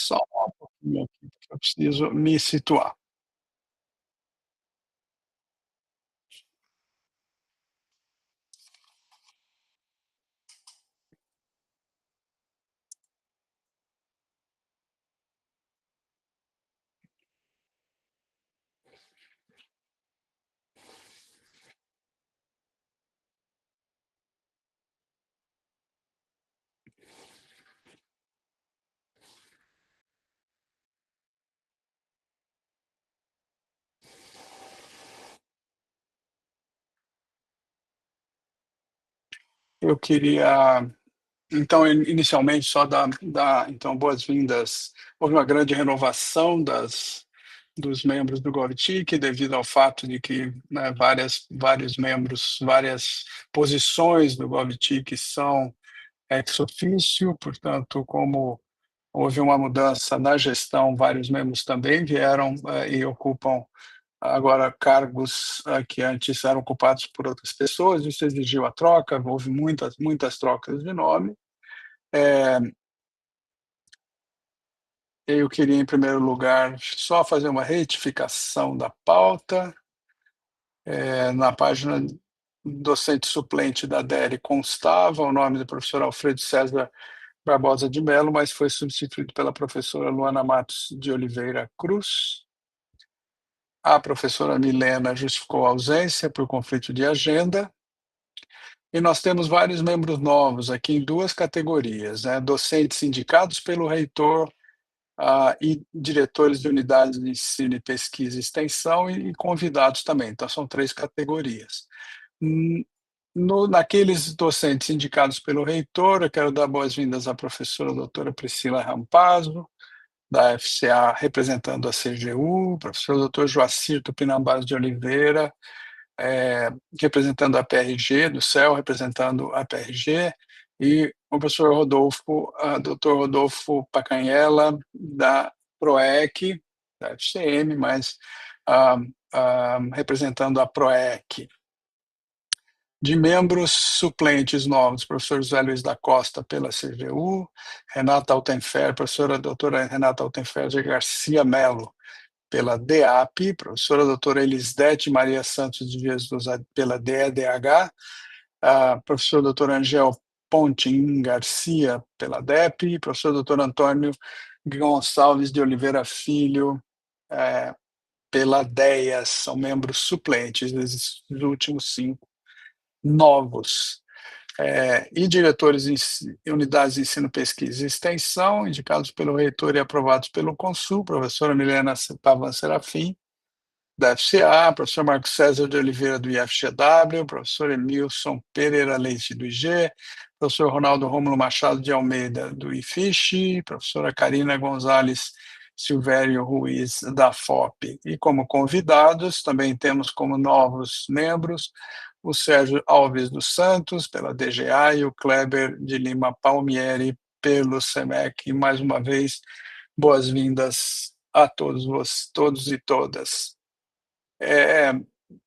Só um pouquinho aqui, porque eu preciso me situar. Eu queria, então, inicialmente, só dar então boas-vindas. Houve uma grande renovação dos membros do GovTech, devido ao fato de que, né, vários membros, várias posições do GovTech são ex officio, portanto, como houve uma mudança na gestão, vários membros também vieram, e ocupam agora cargos, que antes eram ocupados por outras pessoas. Isso exigiu a troca, houve muitas trocas de nome. Eh, eu queria, em primeiro lugar, só fazer uma retificação da pauta. Na página docente suplente da DERE constava o nome do professor Alfredo César Barbosa de Mello, mas foi substituído pela professora Luana Matos de Oliveira Cruz. A professora Milena justificou a ausência por conflito de agenda. E nós temos vários membros novos aqui em 2 categorias, né, docentes indicados pelo reitor, e diretores de unidades de ensino e pesquisa e extensão e convidados também, então são 3 categorias. Hum, no naqueles docentes indicados pelo reitor, eu quero dar boas-vindas à professora doutora Priscila Rampazzo, da FCA, representando a CGU, professor doutor Joacir Tupinambás de Oliveira, representando a PRG, do CEL, representando a PRG, e o professor Rodolfo, doutor Rodolfo Pacanhella, da PROEC, da FCM, mas representando a PROEC. De membros suplentes novos, professor José Luiz da Costa pela CGU, Renata Altenfer, professora doutora Renata Altenfer de Garcia Melo, pela DEAP, professora doutora Elisdete Maria Santos de Jesus pela DEDH, a professor doutor Angel Pontin Garcia pela DEP, professor doutor Antônio Gonçalves de Oliveira Filho, pela DEAS, são membros suplentes desses últimos 5 novos. E diretores em unidades de ensino, pesquisa e extensão, indicados pelo reitor e aprovados pelo Consul, professora Milena Pavan Serafim, da FCA, professor Marcos César de Oliveira, do IFGW, professor Emilson Pereira Leite, do IG, professor Ronaldo Rômulo Machado de Almeida, do IFISH, professora Karina Gonzalez Silvério Ruiz, da FOP. E como convidados, também temos como novos membros o Sérgio Alves dos Santos, pela DGA, e o Kleber de Lima Palmieri, pelo SEMEC. E, mais uma vez, boas-vindas a todos e todas. É,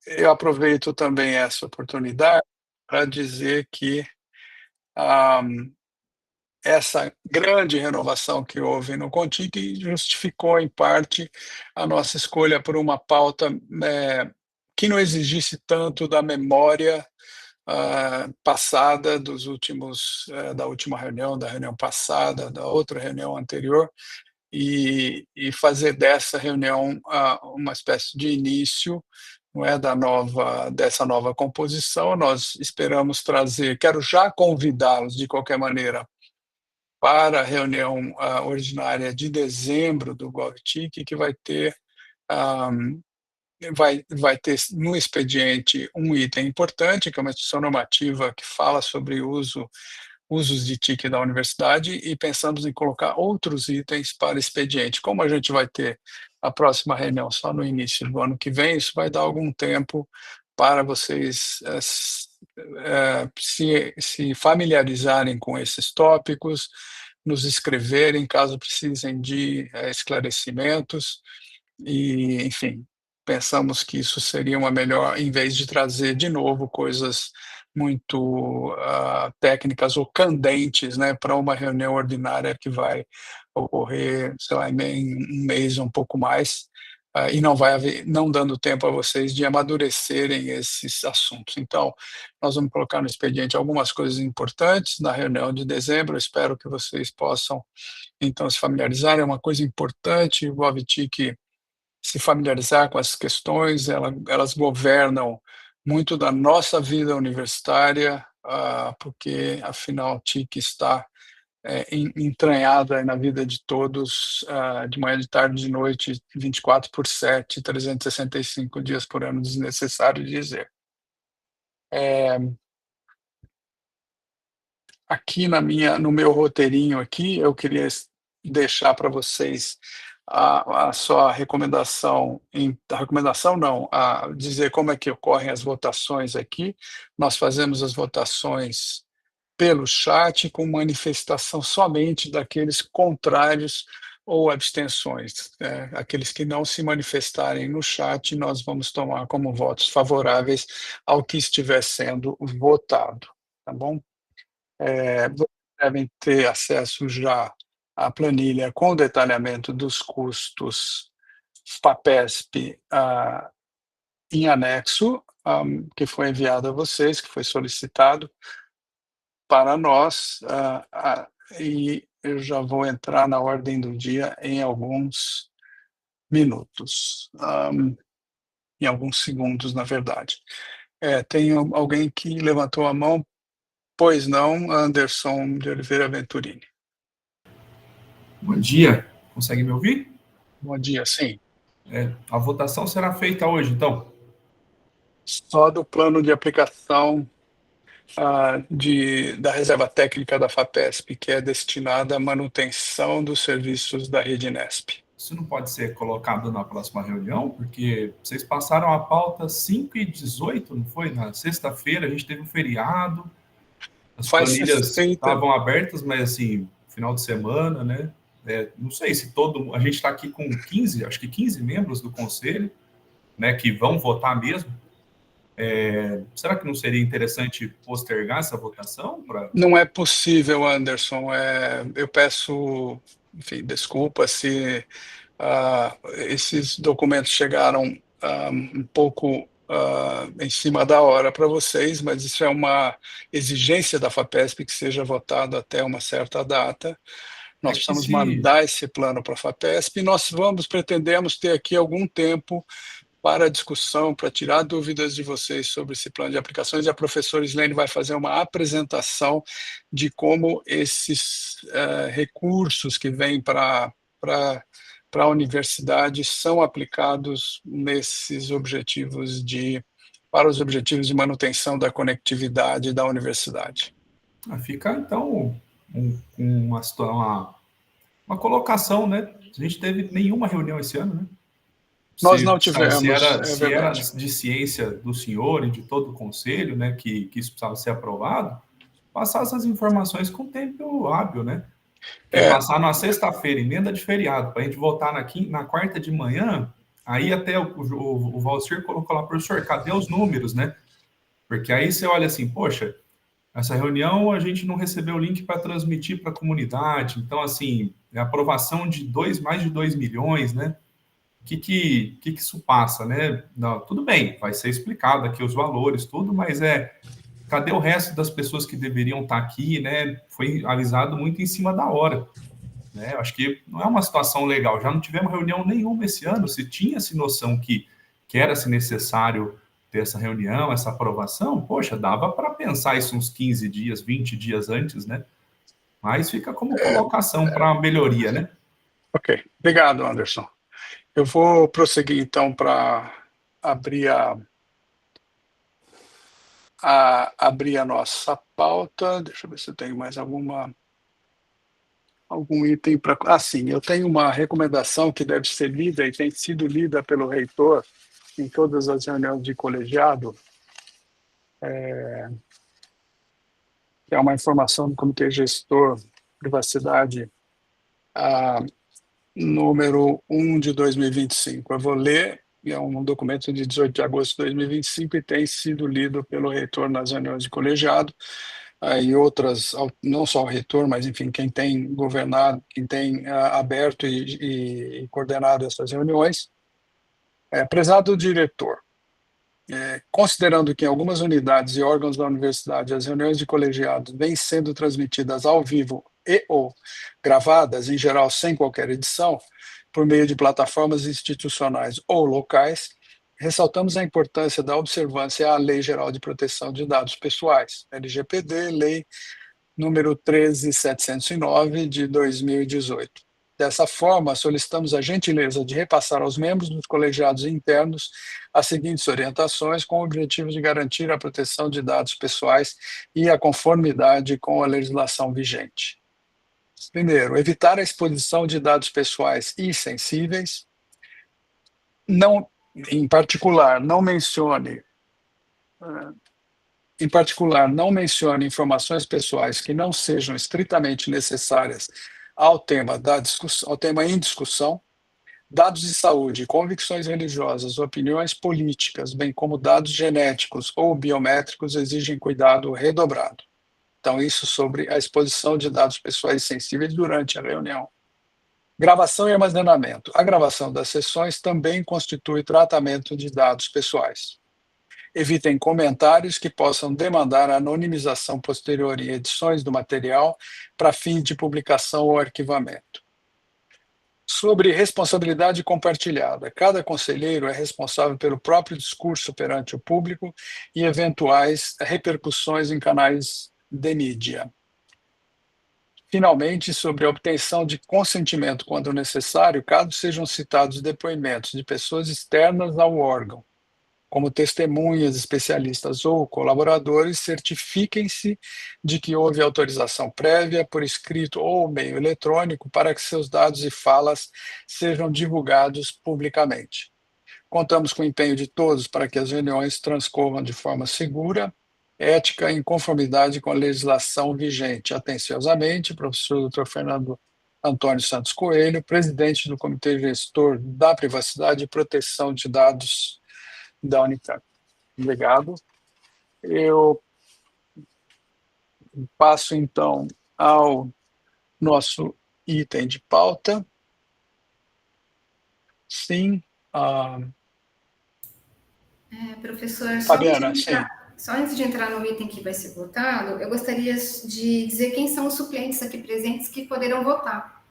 eu aproveito também essa oportunidade para dizer que essa grande renovação que houve no CONTIC justificou, em parte, a nossa escolha por uma pauta que não exigisse tanto da memória passada dos últimos, da última reunião, da reunião passada, da outra reunião anterior, e fazer dessa reunião uma espécie de início, não é, dessa nova composição. Nós esperamos trazer, quero já convidá-los, de qualquer maneira, para a reunião ordinária de dezembro do GovTech, que vai ter, vai ter no expediente um item importante, que é uma instituição normativa que fala sobre usos de TIC da universidade, e pensamos em colocar outros itens para expediente. Como a gente vai ter a próxima reunião só no início do ano que vem, isso vai dar algum tempo para vocês se familiarizarem com esses tópicos, nos escreverem caso precisem de esclarecimentos, e, enfim, pensamos que isso seria uma melhor, em vez de trazer de novo coisas muito técnicas ou candentes, né, para uma reunião ordinária que vai ocorrer, sei lá, em um mês, um pouco mais, e não vai haver, não dando tempo a vocês de amadurecerem esses assuntos. Então, nós vamos colocar no expediente algumas coisas importantes na reunião de dezembro. Eu espero que vocês possam, então, se familiarizar. É uma coisa importante, envolve TIC, se familiarizar com as questões, elas governam muito da nossa vida universitária, porque, afinal, TIC está entranhada na vida de todos, de manhã, de tarde, de noite, 24/7, 365 dias por ano, desnecessário dizer. Aqui no meu roteirinho aqui, eu queria deixar para vocês a sua recomendação, a recomendação não, a dizer como é que ocorrem as votações aqui. Nós fazemos as votações pelo chat, com manifestação somente daqueles contrários ou abstenções. Aqueles que não se manifestarem no chat, nós vamos tomar como votos favoráveis ao que estiver sendo votado, tá bom? Vocês devem ter acesso já à planilha com detalhamento dos custos FAPESP, em anexo, que foi enviado a vocês, que foi solicitado para nós, e eu já vou entrar na ordem do dia em alguns minutos, em alguns segundos, na verdade. Tem alguém que levantou a mão? Pois não, Anderson de Oliveira Venturini. Bom dia, consegue me ouvir? Bom dia, sim. A votação será feita hoje, então? Só do plano de aplicação da reserva técnica da FAPESP, que é destinada à manutenção dos serviços da rede Nesp. Isso não pode ser colocado na próxima reunião, porque vocês passaram a pauta 5/18, não foi? Na sexta-feira a gente teve um feriado, as Vai ser planilhas feita. estavam abertas, mas assim, final de semana, né? Não sei se a gente está aqui com 15, acho que 15 membros do conselho, né, que vão votar mesmo. Será que não seria interessante postergar essa votação? Não é possível, Anderson. Eu peço, enfim, desculpa se esses documentos chegaram um pouco em cima da hora para vocês, mas isso é uma exigência da FAPESP que seja votado até uma certa data. Nós Que precisamos se mandar esse plano para a FAPESP e nós pretendemos ter aqui algum tempo para a discussão, para tirar dúvidas de vocês sobre esse plano de aplicações, e a professora Islene vai fazer uma apresentação de como esses recursos que vêm para a universidade são aplicados nesses objetivos para os objetivos de manutenção da conectividade da universidade. fica, então, uma colocação, né? A gente teve nenhuma reunião esse ano, né? Nós não Se tivemos, era, é se era verdade. de ciência do senhor e de todo o conselho, né, que isso precisava ser aprovado, passar essas informações com tempo hábil, né? Porque passar na sexta-feira, emenda de feriado, para a gente voltar na quarta de manhã, aí até o Valcir colocou lá, professor, cadê os números, né? Porque aí você olha assim, poxa, essa reunião a gente não recebeu o link para transmitir para a comunidade, então, assim, é aprovação de mais de 2 milhões, né? O que isso passa, né? Não, tudo bem, vai ser explicado aqui os valores, tudo, mas cadê o resto das pessoas que deveriam estar aqui, né? Foi avisado muito em cima da hora, né? Eu acho que não é uma situação legal. Já não tivemos reunião nenhuma esse ano. Se tinha-se noção que era-se necessário ter essa reunião, essa aprovação, poxa, dava para pensar isso uns 15 dias, 20 dias antes, né? Mas fica como colocação para melhoria, né? Ok, obrigado, Anderson. Eu vou prosseguir, então, para abrir abrir a nossa pauta. Deixa eu ver se eu tenho mais algum item para... sim, eu tenho uma recomendação que deve ser lida e tem sido lida pelo reitor em todas as reuniões de colegiado, que é uma informação do Comitê Gestor Privacidade, número 1 de 2025. Eu vou ler é um documento de 18 de agosto de 2025 e tem sido lido pelo reitor nas reuniões de colegiado, e outras, não só o reitor, mas, enfim, quem tem governado, quem tem aberto e coordenado essas reuniões. Prezado diretor, considerando que em algumas unidades e órgãos da universidade as reuniões de colegiados vêm sendo transmitidas ao vivo e ou gravadas, em geral sem qualquer edição, por meio de plataformas institucionais ou locais, ressaltamos a importância da observância à Lei Geral de Proteção de Dados Pessoais, LGPD, Lei número 13.709, de 2018. Dessa forma, solicitamos a gentileza de repassar aos membros dos colegiados internos as seguintes orientações com o objetivo de garantir a proteção de dados pessoais e a conformidade com a legislação vigente. Primeiro, evitar a exposição de dados pessoais e sensíveis. Não, em particular, não mencione informações pessoais que não sejam estritamente necessárias ao tema em discussão, dados de saúde, convicções religiosas, opiniões políticas, bem como dados genéticos ou biométricos exigem cuidado redobrado. Então, isso sobre a exposição de dados pessoais sensíveis durante a reunião. Gravação e armazenamento. A gravação das sessões também constitui tratamento de dados pessoais. Evitem comentários que possam demandar a anonimização posterior em edições do material para fins de publicação ou arquivamento. Sobre responsabilidade compartilhada. Cada conselheiro é responsável pelo próprio discurso perante o público e eventuais repercussões em canais de mídia. Finalmente, sobre a obtenção de consentimento quando necessário, caso sejam citados depoimentos de pessoas externas ao órgão, como testemunhas, especialistas ou colaboradores, certifiquem-se de que houve autorização prévia, por escrito ou meio eletrônico, para que seus dados e falas sejam divulgados publicamente. Contamos com o empenho de todos para que as reuniões transcorram de forma segura, ética e em conformidade com a legislação vigente. Atenciosamente, professor Dr. Fernando Antônio Santos Coelho, presidente do Comitê Gestor da Privacidade e Proteção de Dados da Unicamp. Obrigado. Eu passo, então, ao nosso item de pauta. Sim. Professor, Fabiana, só antes de entrar no item que vai ser votado, eu gostaria de dizer quem são os suplentes aqui presentes que poderão votar.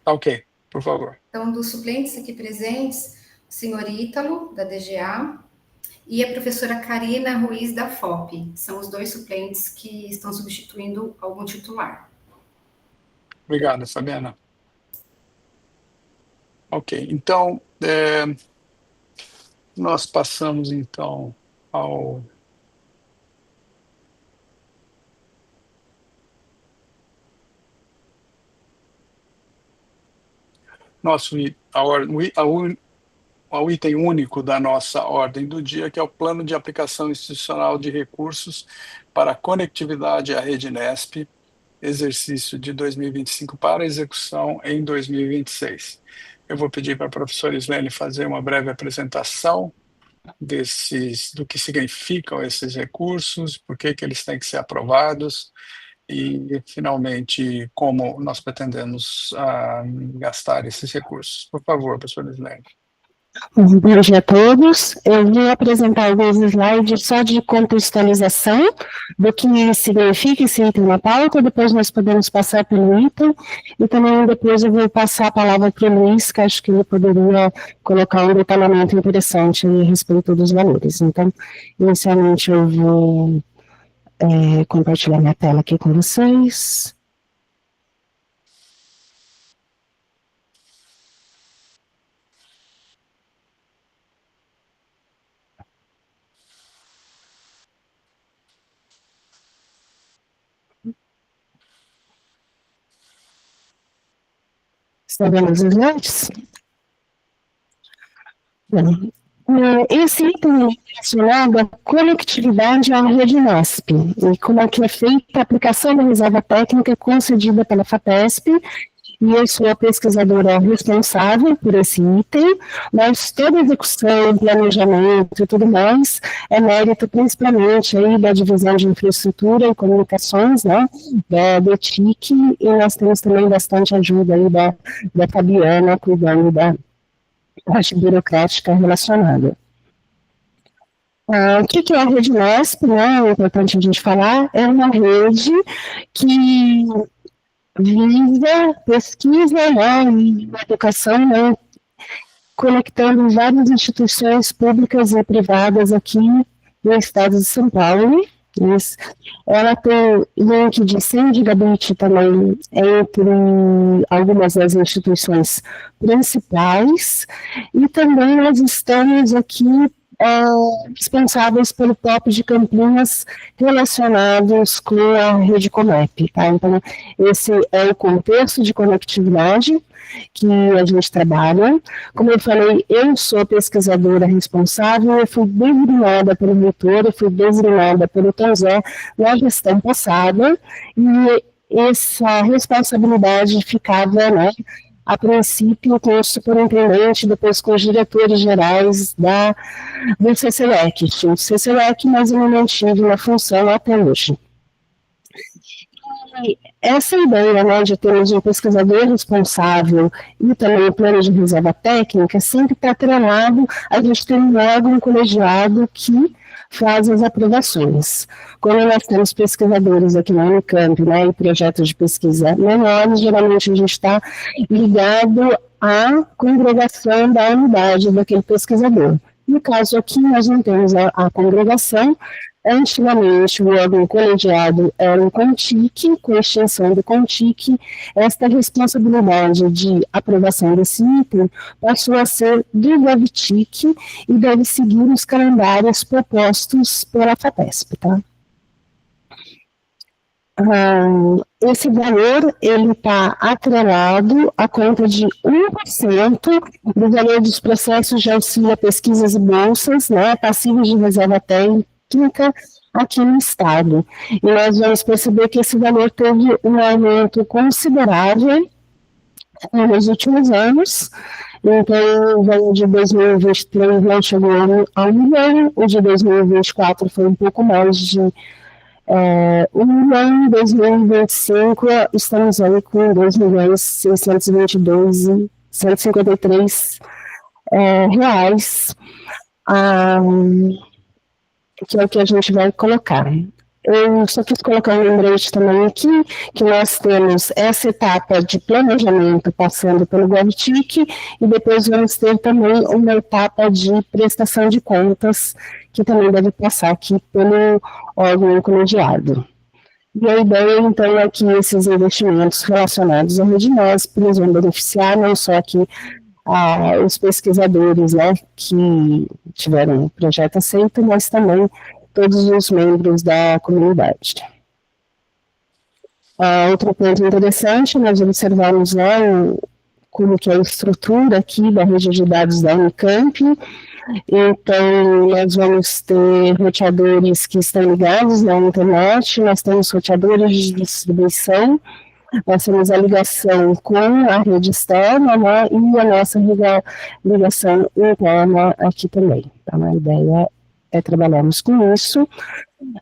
Ok, por favor. Então, dos suplentes aqui presentes, o senhor Ítalo, da DGA, e a professora Karina Ruiz, da FOP. São os dois suplentes que estão substituindo algum titular. Obrigado, Fabiana. Ok, então, nós passamos, então, ao ao item único da nossa ordem do dia, que é o Plano de Aplicação Institucional de Recursos para a Conectividade à Rede Nesp, exercício de 2025 para execução em 2026. Eu vou pedir para a professora Islene fazer uma breve apresentação do que significam esses recursos, por que eles têm que ser aprovados e, finalmente, como nós pretendemos gastar esses recursos. Por favor, professora Islene. Bom dia a todos. Eu vou apresentar alguns slides só de contextualização do que significa esse item na pauta, depois nós podemos passar pelo item, e também depois eu vou passar a palavra para o Luiz, que acho que ele poderia colocar um detalhamento interessante a respeito dos valores. Então, inicialmente eu vou compartilhar minha tela aqui com vocês. Estão vendo os slides? Bom, esse item é relacionado à conectividade à rede Nesp, e como é que é feita a aplicação da reserva técnica concedida pela FAPESP e eu sou a pesquisadora responsável por esse item, mas toda a execução, planejamento e tudo mais é mérito principalmente aí da divisão de infraestrutura e comunicações, né, da TIC, e nós temos também bastante ajuda aí da Fabiana, cuidando da parte burocrática relacionada. O que é a rede NESP, né? É importante a gente falar, é uma rede que visa pesquisa, né, e educação, né, conectando várias instituições públicas e privadas aqui no estado de São Paulo. Ela tem link de 100 gigabit também entre algumas das instituições principais, e também nós estamos aqui responsáveis pelo POP de Campinas relacionados com a rede Comep, tá? Então, esse é o contexto de conectividade que a gente trabalha. Como eu falei, eu sou pesquisadora responsável, eu fui designada pelo reitor, eu fui designada pelo Tom Zé na gestão passada, e essa responsabilidade ficava, né, a princípio com o superintendente, depois com os diretores gerais do CCLEC. Tinha o CCLEC, mas eu não mantive na função até hoje. E essa ideia, né, de termos um pesquisador responsável e também o plano de reserva técnica sempre está atrelado a gente ter um órgão colegiado que faz as aprovações. Quando nós temos pesquisadores aqui na Unicamp, né, em projetos de pesquisa menores, geralmente a gente está ligado à congregação da unidade daquele pesquisador. No caso aqui, nós não temos a congregação. Antigamente, o órgão colegiado era o CONTIC, com a extinção do CONTIC, esta responsabilidade de aprovação desse item passou a ser do GovTIC e deve seguir os calendários propostos pela FAPESP, tá? Esse valor, ele está atrelado à conta de 1% do valor dos processos de auxílio a pesquisas e bolsas, né, passivos de reserva técnica aqui no estado. E nós vamos perceber que esse valor teve um aumento considerável nos últimos anos. Então, o de 2023 não chegou a 1 milhão, o de 2024 foi um pouco mais de 1 milhão. Em 2025 estamos aí com 2.622.153 reais, que é o que a gente vai colocar. Eu só quis colocar um lembrete também aqui, que nós temos essa etapa de planejamento passando pelo GovTIC, e depois vamos ter também uma etapa de prestação de contas, que também deve passar aqui pelo órgão colegiado. E a ideia, então, é que esses investimentos relacionados à rede NESP eles vão beneficiar não só aqui os pesquisadores, né, que tiveram o projeto aceito, mas também todos os membros da comunidade. Outro ponto interessante, nós observamos lá como que é a estrutura aqui da rede de dados da Unicamp. Então, nós vamos ter roteadores que estão ligados na internet, nós temos roteadores de distribuição, nós temos a ligação com a rede externa, né, e a nossa ligação interna aqui também. Então, a ideia é trabalharmos com isso.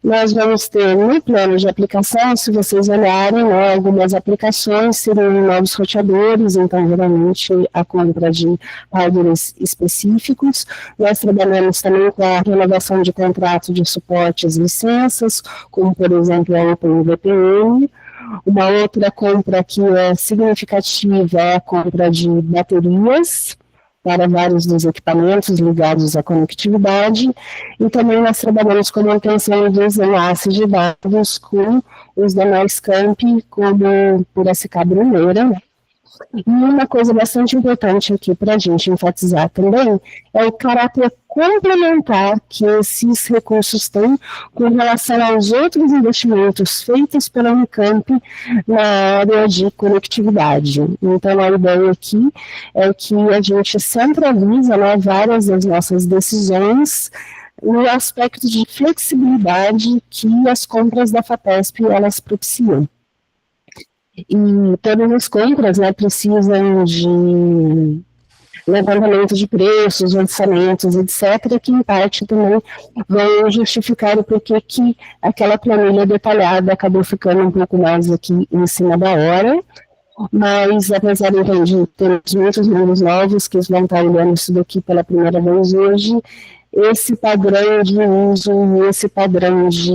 Nós vamos ter no plano de aplicação, se vocês olharem, né, algumas aplicações seriam novos roteadores, então geralmente a compra de hardwares específicos. Nós trabalhamos também com a renovação de contrato de suportes e licenças, como por exemplo a OpenVPN. Uma outra compra que é significativa é a compra de baterias para vários dos equipamentos ligados à conectividade, e também nós trabalhamos com a manutenção dos enlaces de dados com os demais campi, como Piracicaba e Mineira, né? E uma coisa bastante importante aqui para a gente enfatizar também é o caráter complementar que esses recursos têm com relação aos outros investimentos feitos pela Unicamp na área de conectividade. Então, a ideia aqui é que a gente centraliza, né, várias das nossas decisões no aspecto de flexibilidade que as compras da FAPESP elas propiciam. E todas as compras, né, precisam de levantamento de preços, orçamentos, etc., que em parte também vão justificar o porquê que aquela planilha detalhada acabou ficando um pouco mais aqui em cima da hora, mas apesar de termos muitos números novos que vão estar olhando isso daqui pela primeira vez hoje, esse padrão de uso, esse padrão de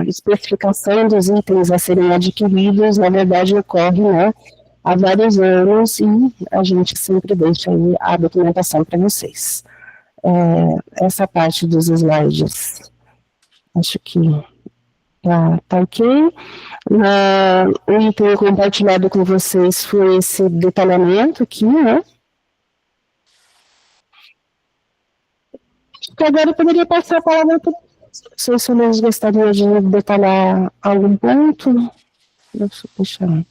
especificação dos itens a serem adquiridos, na verdade, ocorre, né, há vários anos e a gente sempre deixa aí a documentação para vocês. Essa parte dos slides, acho que tá ok. O item compartilhado com vocês foi esse detalhamento aqui, né? Agora eu poderia passar a palavra para se os senhores gostariam de detalhar algum ponto. Deixa eu deixar.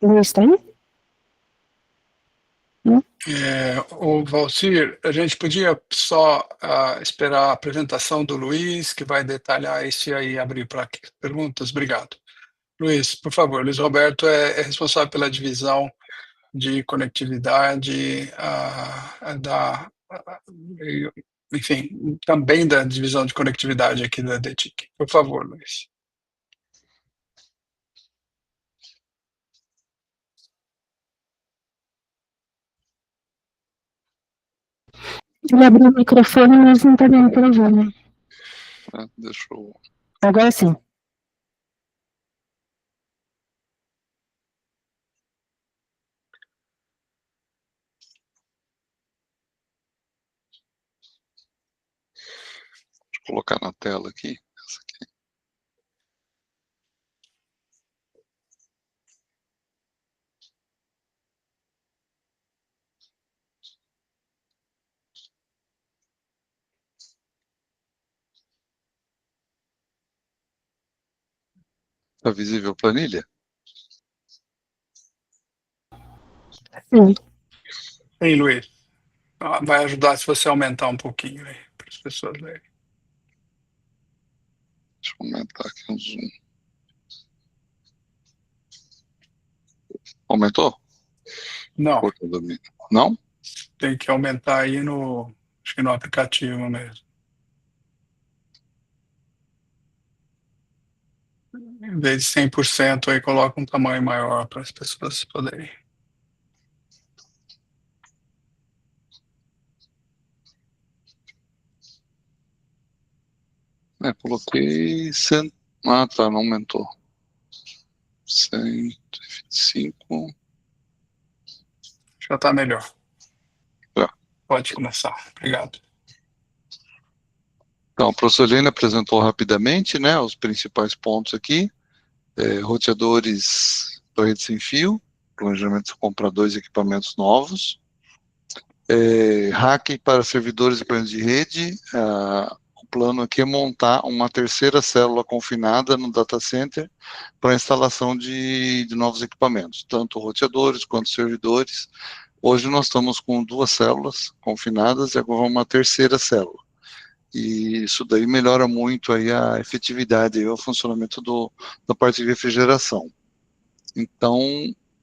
Luiz, tá aí? O Valcir, a gente podia só esperar a apresentação do Luiz, que vai detalhar isso e aí abrir para perguntas. Obrigado. Luiz, por favor. Luiz Roberto é responsável pela divisão de conectividade enfim, também da divisão de conectividade aqui da DETIC. Por favor, Luiz. Ele abriu o microfone, mas não está dando para ouvir, né? Deixa eu... Agora sim. Deixa eu colocar na tela aqui. Essa aqui. Está visível a planilha? Sim. Sim, Luiz. Vai ajudar se você aumentar um pouquinho aí, para as pessoas lerem. Deixa eu aumentar aqui um zoom. Aumentou? Não. Não? Tem que aumentar aí acho que no aplicativo mesmo. Em vez de 100%, aí coloca um tamanho maior para as pessoas poderem. Coloquei 100. Ah, tá, não aumentou. 125. Já está melhor. Já. Pode começar. Obrigado. Então, a professora Helena apresentou rapidamente, né, os principais pontos aqui. Roteadores para rede sem fio, planejamento de comprar 2 equipamentos novos. Hacking para servidores e planos de rede. O plano aqui é montar uma terceira célula confinada no data center para instalação de novos equipamentos, tanto roteadores quanto servidores. Hoje nós estamos com 2 células confinadas e agora uma terceira célula. E isso daí melhora muito aí a efetividade e o funcionamento da parte de refrigeração. Então,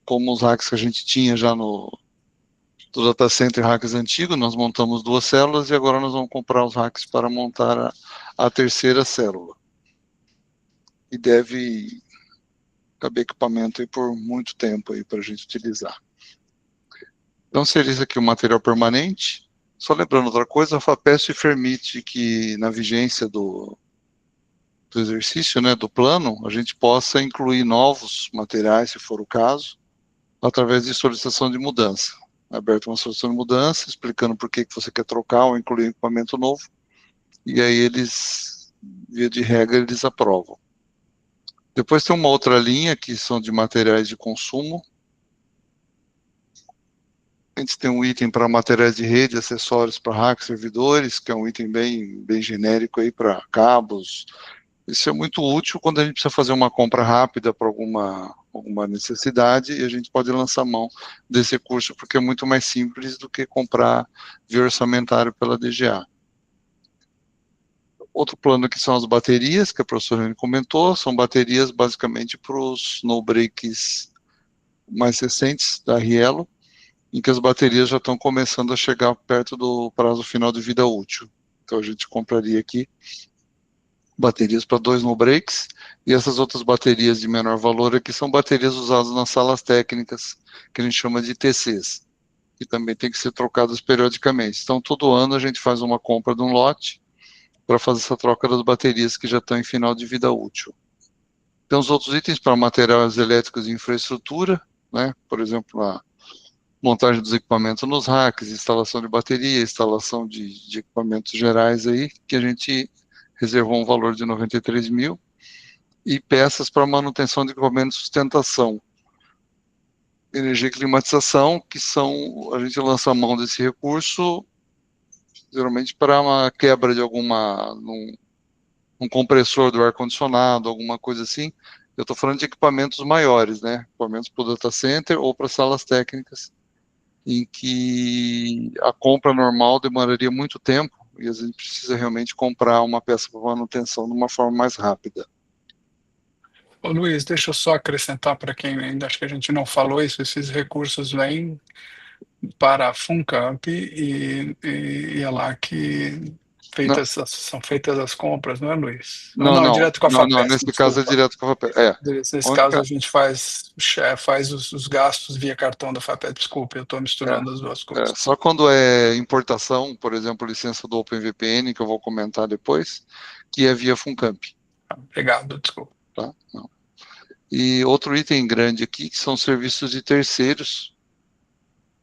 como os hacks que a gente tinha já do data center hacks antigo, nós montamos 2 células e agora nós vamos comprar os hacks para montar a terceira célula. E deve caber equipamento aí por muito tempo aí para a gente utilizar. Então, seria isso aqui o material permanente. Só lembrando outra coisa, a FAPESP permite que na vigência do exercício, né, do plano, a gente possa incluir novos materiais, se for o caso, através de solicitação de mudança. Aberta uma solicitação de mudança, explicando por que você quer trocar ou incluir um equipamento novo, e aí eles, via de regra, eles aprovam. Depois tem uma outra linha, que são de materiais de consumo. A gente tem um item para materiais de rede, acessórios para hacks, servidores, que é um item bem genérico aí para cabos, Isso é muito útil quando a gente precisa fazer uma compra rápida para alguma necessidade, e a gente pode lançar mão desse recurso, porque é muito mais simples do que comprar via orçamentário pela DGA. Outro plano aqui são as baterias, que a professora Rani comentou, são baterias basicamente para os no-breaks mais recentes da Riello, em que as baterias já estão começando a chegar perto do prazo final de vida útil. Então a gente compraria aqui baterias para 2 no-breaks, e essas outras baterias de menor valor aqui são baterias usadas nas salas técnicas, que a gente chama de TCs, que também tem que ser trocadas periodicamente. Então todo ano a gente faz uma compra de um lote, para fazer essa troca das baterias que já estão em final de vida útil. Tem os outros itens para materiais elétricos e infraestrutura, né? Por exemplo, a montagem dos equipamentos nos racks, instalação de bateria, instalação de equipamentos gerais aí, que a gente reservou um valor de 93 mil, e peças para manutenção de equipamentos de sustentação, energia e climatização, que são, a gente lança a mão desse recurso, geralmente para uma quebra de um compressor do ar-condicionado, alguma coisa assim. Eu estou falando de equipamentos maiores, né? Equipamentos para o data center ou para salas técnicas, em que a compra normal demoraria muito tempo e a gente precisa realmente comprar uma peça para manutenção de uma forma mais rápida. Ô, Luiz, deixa eu só acrescentar para quem ainda acho que a gente não falou isso, esses recursos vêm para a FUNCAMP e é lá que são feitas as compras, não é, Luiz? Não, direto com a não, FAPESP, nesse caso é desculpa. direto com a FAPESP. Nesse caso a gente faz os gastos via cartão da FAPESP, desculpa, eu estou misturando as duas coisas. Só quando é importação, por exemplo, licença do OpenVPN, que eu vou comentar depois, que é via FUNCAMP. Obrigado, desculpa. Tá? Não. E outro item grande aqui, que são serviços de terceiros.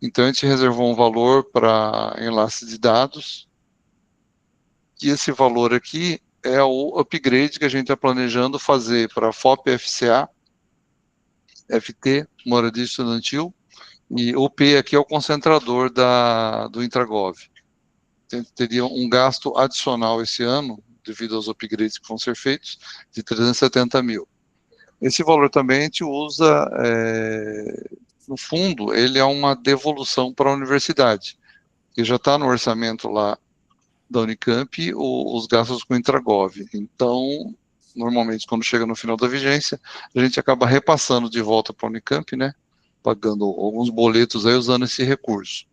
Então, a gente reservou um valor para enlace de dados, e esse valor aqui é o upgrade que a gente está planejando fazer para FOP FCA, FT, moradia estudantil, e o P aqui é o concentrador do Intragov. Teria um gasto adicional esse ano, devido aos upgrades que vão ser feitos, de 370 mil. Esse valor também a gente usa, no fundo, ele é uma devolução para a universidade, que já está no orçamento lá da Unicamp, os gastos com o Intragov. Então, normalmente, quando chega no final da vigência, a gente acaba repassando de volta para a Unicamp, né, pagando alguns boletos aí usando esse recurso.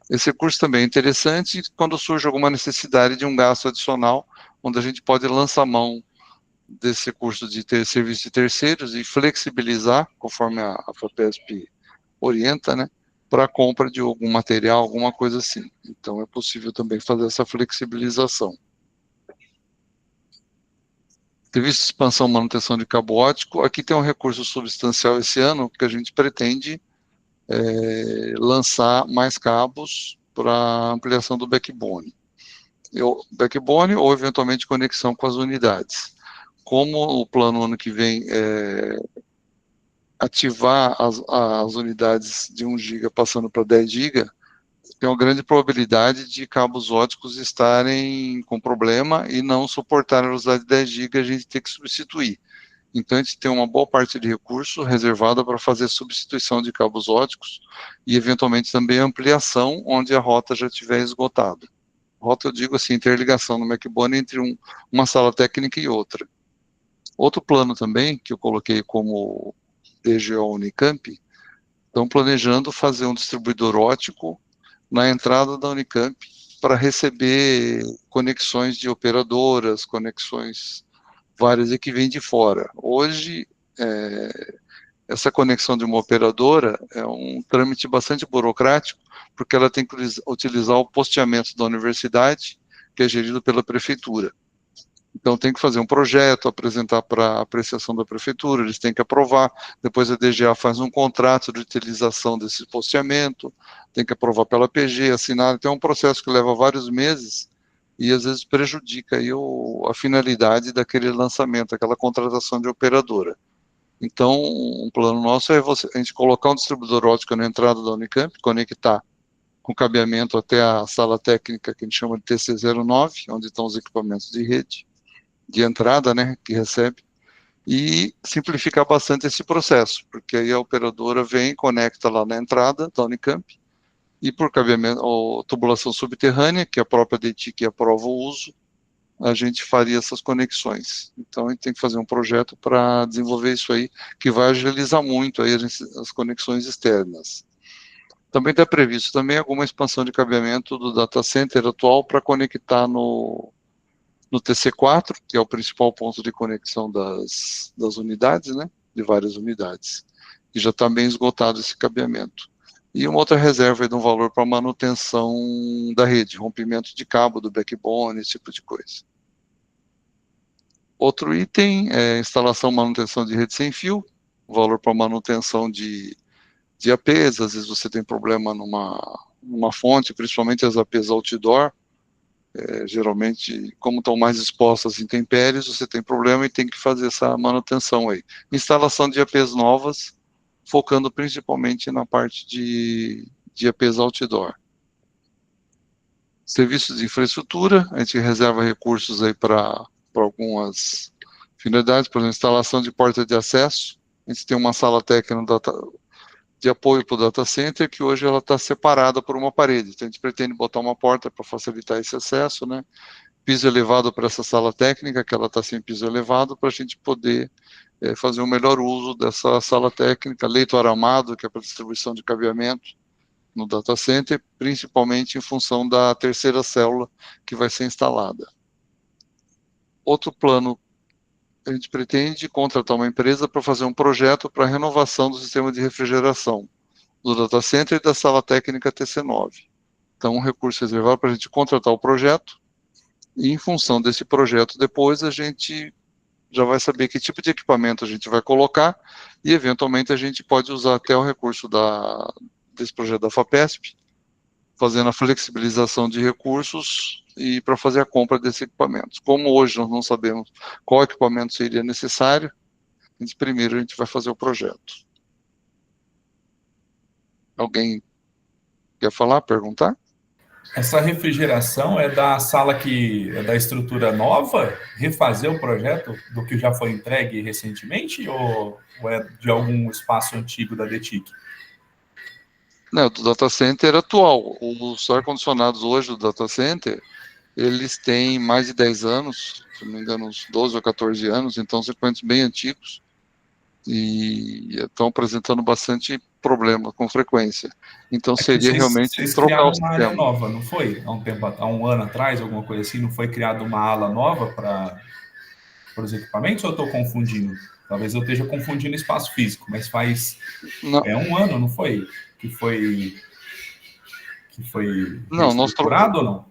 Esse recurso também é interessante quando surge alguma necessidade de um gasto adicional, onde a gente pode lançar mão desse recurso de serviço de terceiros e flexibilizar, conforme a FAPESP orienta, né, para a compra de algum material, alguma coisa assim. Então, é possível também fazer essa flexibilização. Serviço de expansão e manutenção de cabo óptico. Aqui tem um recurso substancial esse ano, que a gente pretende lançar mais cabos para ampliação do backbone. Backbone ou, eventualmente, conexão com as unidades. Como o plano ano que vem ativar as unidades de 1 GB passando para 10 GB, tem uma grande probabilidade de cabos óticos estarem com problema e não suportarem a velocidade de 10 GB, a gente tem que substituir. Então, a gente tem uma boa parte de recurso reservada para fazer substituição de cabos óticos e, eventualmente, também ampliação onde a rota já estiver esgotada. Rota, eu digo assim, interligação no backbone entre uma sala técnica e outra. Outro plano também, que eu coloquei como DGO Unicamp, estão planejando fazer um distribuidor óptico na entrada da Unicamp para receber conexões de operadoras, conexões várias que vêm de fora. Hoje, essa conexão de uma operadora é um trâmite bastante burocrático, porque ela tem que utilizar o posteamento da universidade, que é gerido pela prefeitura. Então, tem que fazer um projeto, apresentar para apreciação da prefeitura, eles têm que aprovar, depois a DGA faz um contrato de utilização desse posteamento, tem que aprovar pela PG, assinar, então é um processo que leva vários meses e às vezes prejudica aí a finalidade daquele lançamento, aquela contratação de operadora. Então, um plano nosso é a gente colocar um distribuidor óptico na entrada da Unicamp, conectar com cabeamento até a sala técnica que a gente chama de TC09, onde estão os equipamentos de rede, de entrada, né, que recebe, e simplificar bastante esse processo, porque aí a operadora vem, conecta lá na entrada da Unicamp, e por cabeamento, ou tubulação subterrânea, que a própria DETIC aprova o uso, a gente faria essas conexões. Então, a gente tem que fazer um projeto para desenvolver isso aí, que vai agilizar muito aí as conexões externas. Também está previsto também alguma expansão de cabeamento do data center atual para conectar no TC4, que é o principal ponto de conexão das unidades, né, de várias unidades, e já está bem esgotado esse cabeamento. E uma outra reserva de um valor para manutenção da rede, rompimento de cabo do backbone, esse tipo de coisa. Outro item é instalação e manutenção de rede sem fio, valor para manutenção de APs, às vezes você tem problema numa fonte, principalmente as APs outdoor, geralmente, como estão mais expostas às intempéries, você tem problema e tem que fazer essa manutenção aí. Instalação de APs novas, focando principalmente na parte de APs outdoor. Serviços de infraestrutura, a gente reserva recursos aí para algumas finalidades, por exemplo, instalação de porta de acesso. A gente tem uma sala técnica de apoio para o data center, que hoje ela está separada por uma parede. Então, a gente pretende botar uma porta para facilitar esse acesso, né? Piso elevado para essa sala técnica, que ela está sem piso elevado, para a gente poder fazer um melhor uso dessa sala técnica, leito aramado, que é para distribuição de cabeamento no data center, principalmente em função da terceira célula que vai ser instalada. Outro plano, a gente pretende contratar uma empresa para fazer um projeto para renovação do sistema de refrigeração do data center e da sala técnica TC9. Então, um recurso reservado para a gente contratar o projeto, e em função desse projeto, depois a gente já vai saber que tipo de equipamento a gente vai colocar, e eventualmente a gente pode usar até o recurso desse projeto da FAPESP, fazendo a flexibilização de recursos e para fazer a compra desses equipamentos. Como hoje nós não sabemos qual equipamento seria necessário, primeiro a gente vai fazer o projeto. Alguém quer falar, perguntar? Essa refrigeração é da sala é da estrutura nova? Refazer o projeto do que já foi entregue recentemente? Ou é de algum espaço antigo da DETIC? Não, do data center atual. Os ar-condicionados hoje do data center, eles têm mais de 10 anos, se não me engano, uns 12 ou 14 anos, então são equipamentos bem antigos e estão apresentando bastante problema com frequência. Então seria realmente vocês trocar o criaram uma área sistema. nova, não foi? Há um ano atrás, alguma coisa assim, não foi criada uma ala nova para os equipamentos, ou eu estou confundindo? Talvez eu esteja confundindo espaço físico, mas faz um ano, não foi? Que foi reestruturado ou não?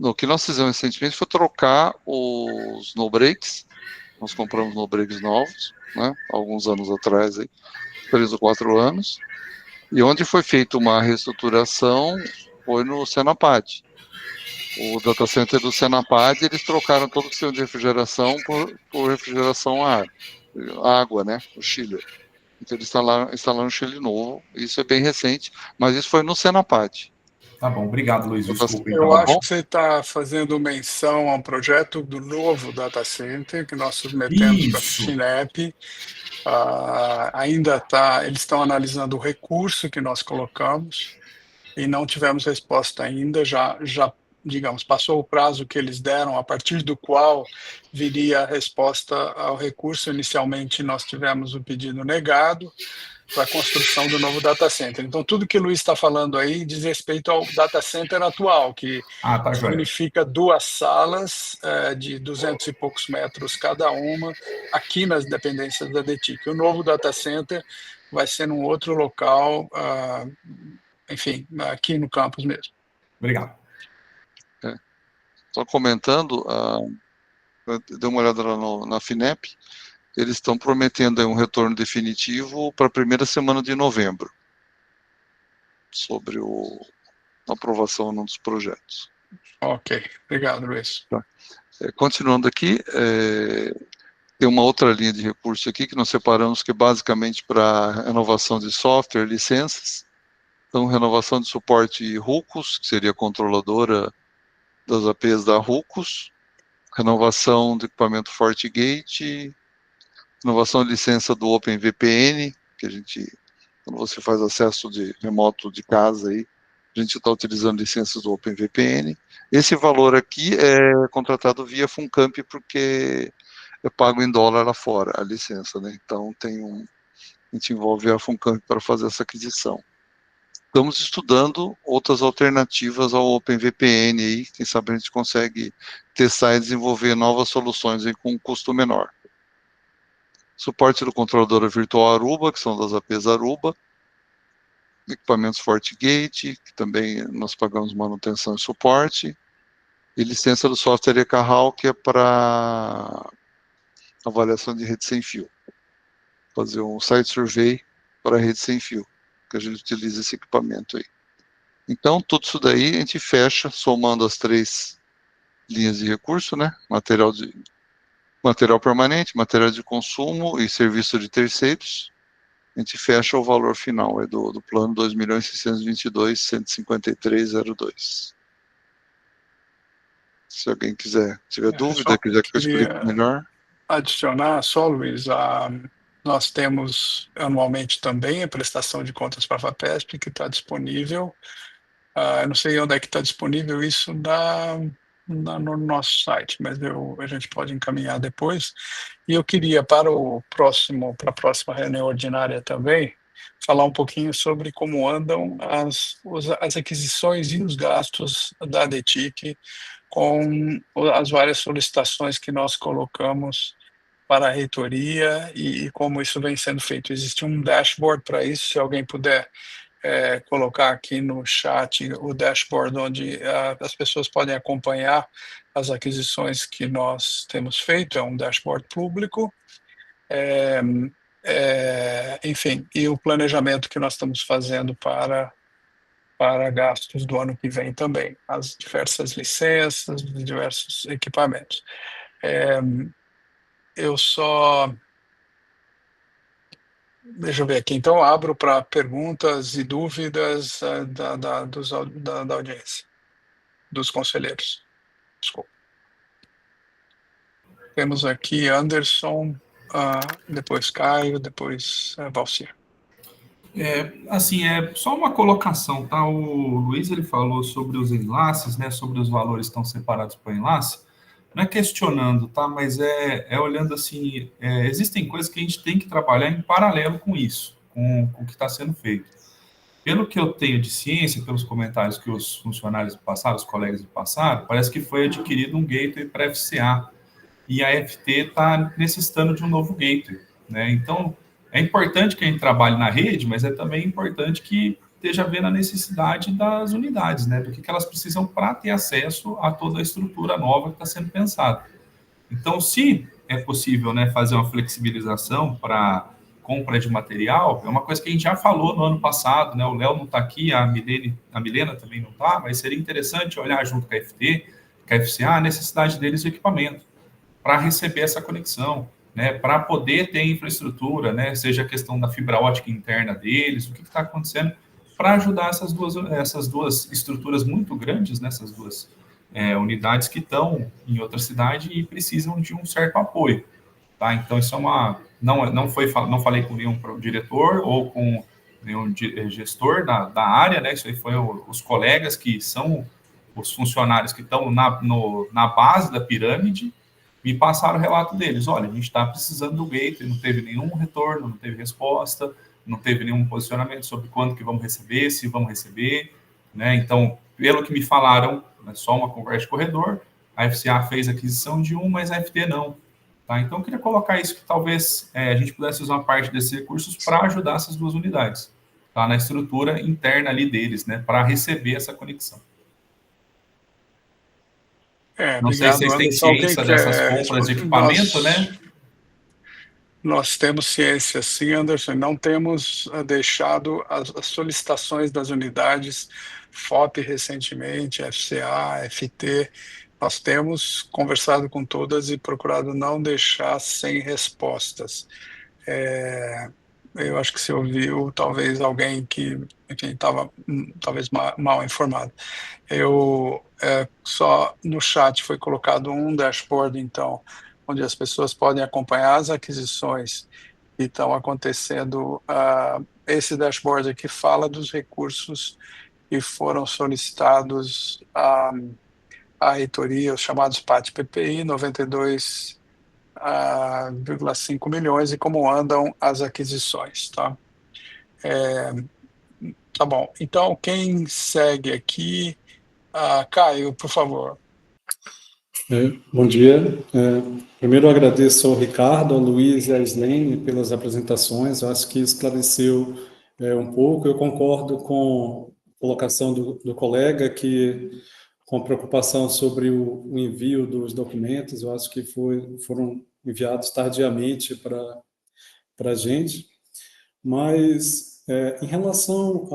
O que nós fizemos recentemente foi trocar os no-breaks. Nós compramos no-breaks novos, né, alguns anos atrás, aí, 3 ou 4 anos, e onde foi feita uma reestruturação foi no Senapad. O data center do Senapad, eles trocaram todo o sistema de refrigeração por refrigeração a água, né, o chiller. Então eles instalaram um chiller novo, isso é bem recente, mas isso foi no Senapad. Tá bom, obrigado, Luiz. Desculpa, Eu acho que você está fazendo menção a um projeto do novo data center que nós submetemos para a FINEP. Eles estão analisando o recurso que nós colocamos e não tivemos resposta ainda. Já digamos, passou o prazo que eles deram, a partir do qual viria a resposta ao recurso. Inicialmente, nós tivemos o pedido negado para a construção do novo data center. Então, tudo que o Luiz está falando aí diz respeito ao data center atual, que significa 2 salas de 200 e poucos metros cada uma, aqui nas dependências da DETIC. O novo data center vai ser num outro local, enfim, aqui no campus mesmo. Obrigado. Só comentando, dei uma olhada lá na FINEP, eles estão prometendo aí um retorno definitivo para a primeira semana de novembro, sobre a aprovação dos projetos. Ok, obrigado, Luiz. Tá. Continuando aqui, tem uma outra linha de recurso aqui que nós separamos, que é basicamente para renovação de software, licenças. Então, renovação de suporte RUCOS, que seria a controladora das APs da RUCOS, renovação do equipamento FortiGate, renovação de licença do OpenVPN, que a gente, quando você faz acesso de remoto de casa aí, a gente está utilizando licenças do OpenVPN. Esse valor aqui é contratado via Funcamp, porque é pago em dólar lá fora, a licença, né? Então a gente envolve a Funcamp para fazer essa aquisição. Estamos estudando outras alternativas ao OpenVPN aí, quem sabe a gente consegue testar e desenvolver novas soluções aí com um custo menor. Suporte do controlador virtual Aruba, que são das APs Aruba, equipamentos FortiGate, que também nós pagamos manutenção e suporte, e licença do software EKHAL, que é para avaliação de rede sem fio. Fazer um site survey para a rede sem fio, que a gente utiliza esse equipamento aí. Então, tudo isso daí a gente fecha, somando as 3 linhas de recurso, né? Material permanente, material de consumo e serviço de terceiros. A gente fecha o valor final do plano 2.622.153,02. Se alguém tiver dúvida, quiser que eu explique melhor. Adicionar só, Luiz, nós temos anualmente também a prestação de contas para a FAPESP, que está disponível. Eu não sei onde é que está disponível isso no nosso site, mas a gente pode encaminhar depois. E eu queria, para a próxima reunião ordinária também, falar um pouquinho sobre como andam as aquisições e os gastos da DETIC com as várias solicitações que nós colocamos para a reitoria e como isso vem sendo feito. Existe um dashboard para isso, se alguém puder colocar aqui no chat o dashboard onde as pessoas podem acompanhar as aquisições que nós temos feito, é um dashboard público, enfim, e o planejamento que nós estamos fazendo para gastos do ano que vem também, as diversas licenças, os diversos equipamentos. Deixa eu ver aqui. Então, abro para perguntas e dúvidas da audiência, dos conselheiros. Desculpa. Temos aqui Anderson, depois Caio, depois Valcir. Assim, é só uma colocação, tá? O Luiz, ele falou sobre os enlaces, né? Sobre os valores que estão separados por enlace. Não é questionando, tá? Mas é olhando assim, existem coisas que a gente tem que trabalhar em paralelo com isso, com o que está sendo feito. Pelo que eu tenho de ciência, pelos comentários que os funcionários passaram, os colegas passaram, parece que foi adquirido um gateway para FCA, e a FT está necessitando de um novo gateway, né? Então, é importante que a gente trabalhe na rede, mas é também importante que esteja vendo a necessidade das unidades, né? Do que elas precisam para ter acesso a toda a estrutura nova que está sendo pensada. Então, se é possível, né, fazer uma flexibilização para compra de material, é uma coisa que a gente já falou no ano passado, né? O Léo não está aqui, a Milena também não está, mas seria interessante olhar junto com a FT, com a FCA, a necessidade deles do equipamento para receber essa conexão, né, para poder ter infraestrutura, né, seja a questão da fibra ótica interna deles, o que está acontecendo, para ajudar essas duas estruturas muito grandes, né, essas duas unidades que estão em outra cidade e precisam de um certo apoio, tá? Então isso não falei com nenhum diretor ou com nenhum gestor da área, né? Isso aí foi os colegas que são os funcionários que estão na base da pirâmide. Me passaram o relato deles, olha, a gente está precisando do gateway, não teve nenhum retorno, não teve resposta, não teve nenhum posicionamento sobre quando que vamos receber, se vamos receber, né? Então, pelo que me falaram, é só uma conversa de corredor, a FCA fez a aquisição de um, mas a FT não, tá? Então, eu queria colocar isso, que talvez a gente pudesse usar parte desses recursos para ajudar essas duas unidades, tá? Na estrutura interna ali deles, né? Para receber essa conexão. Não sei se vocês têm ciência dessas compras de equipamento, né? Nós temos ciência, sim, Anderson. Não temos deixado as solicitações das unidades, FOP recentemente, FCA, FT. Nós temos conversado com todas e procurado não deixar sem respostas. Eu acho que você ouviu, talvez, alguém que estava talvez mal informado. só no chat foi colocado um dashboard, então, onde as pessoas podem acompanhar as aquisições que estão acontecendo. Esse dashboard aqui fala dos recursos que foram solicitados à reitoria, os chamados PAT-PPI, 92,5 milhões, e como andam as aquisições, tá? Tá bom, então quem segue aqui? Caio, por favor. Bom dia. Primeiro eu agradeço ao Ricardo, ao Luiz e à Islene pelas apresentações. Eu acho que esclareceu um pouco. Eu concordo com a colocação do colega, que com preocupação sobre o envio dos documentos. Eu acho que foram enviados tardiamente para a gente. Mas, em relação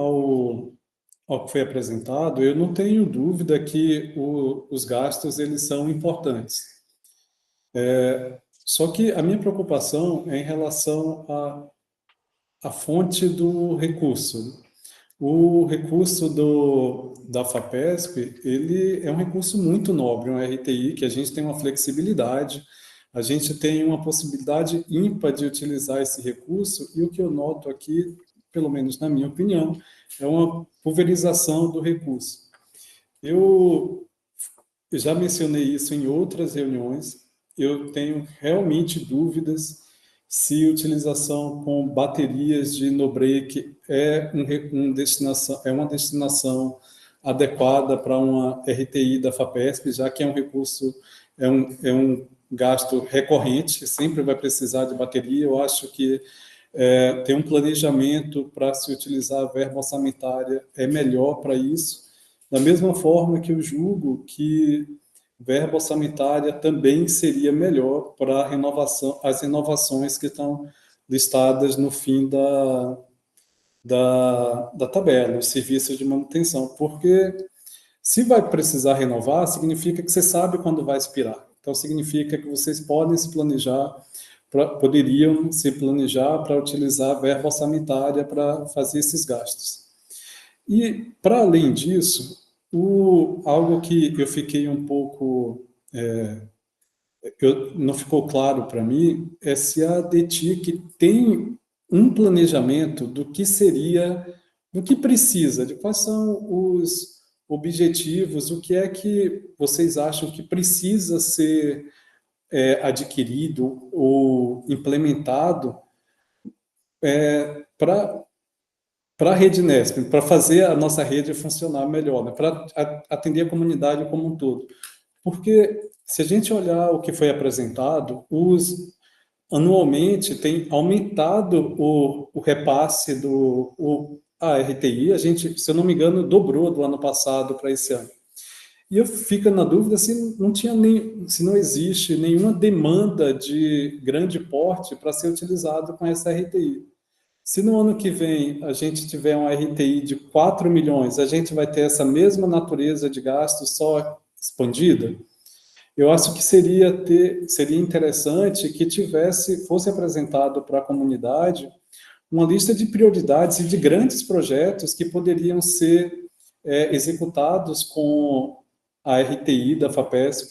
ao que foi apresentado, eu não tenho dúvida que os gastos eles são importantes. Só que a minha preocupação é em relação à fonte do recurso. O recurso da FAPESP, ele é um recurso muito nobre, um RTI, que a gente tem uma flexibilidade, a gente tem uma possibilidade ímpar de utilizar esse recurso, e o que eu noto aqui, pelo menos na minha opinião, é uma pulverização do recurso. Eu já mencionei isso em outras reuniões, eu tenho realmente dúvidas se utilização com baterias de no-break é uma destinação adequada para uma RTI da FAPESP, já que é um recurso, é um gasto recorrente, sempre vai precisar de bateria. Eu acho que ter um planejamento para se utilizar a verba orçamentária é melhor para isso, da mesma forma que eu julgo que verba orçamentária também seria melhor para as renovações que estão listadas no fim da tabela, os serviços de manutenção, porque se vai precisar renovar, significa que você sabe quando vai expirar. Então, significa que vocês podem se planejar, poderiam se planejar para utilizar a verba orçamentária para fazer esses gastos. E, para além disso, algo que eu fiquei um pouco... não ficou claro para mim é se a DETIC tem um planejamento do que seria, do que precisa, de quais são os objetivos, o que é que vocês acham que precisa ser adquirido ou implementado para a rede Nesp, para fazer a nossa rede funcionar melhor, né? Para atender a comunidade como um todo. Porque, se a gente olhar o que foi apresentado, anualmente tem aumentado o repasse a RTI, a gente, se eu não me engano, dobrou do ano passado para esse ano. E eu fico na dúvida se não existe nenhuma demanda de grande porte para ser utilizado com essa RTI. Se no ano que vem a gente tiver uma RTI de 4 milhões, a gente vai ter essa mesma natureza de gasto só expandida? Eu acho que seria interessante que fosse apresentado para a comunidade uma lista de prioridades e de grandes projetos que poderiam ser executados com a RTI da FAPESP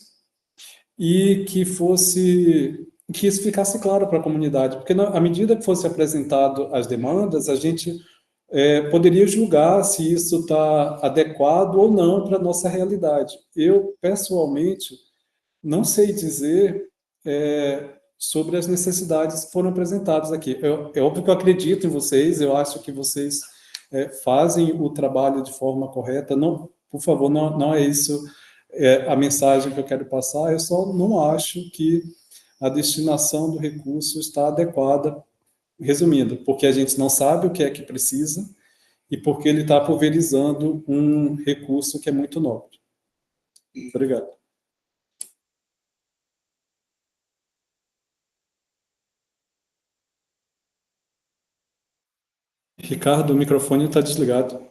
e que isso ficasse claro para a comunidade, porque à medida que fosse apresentado as demandas, a gente poderia julgar se isso está adequado ou não para a nossa realidade. Eu, pessoalmente, não sei dizer sobre as necessidades que foram apresentadas aqui. É óbvio que eu acredito em vocês, eu acho que vocês fazem o trabalho de forma correta. Não, por favor, não é isso a mensagem que eu quero passar, eu só não acho que a destinação do recurso está adequada, resumindo, porque a gente não sabe o que é que precisa e porque ele está pulverizando um recurso que é muito nobre. Obrigado. Ricardo, o microfone está desligado.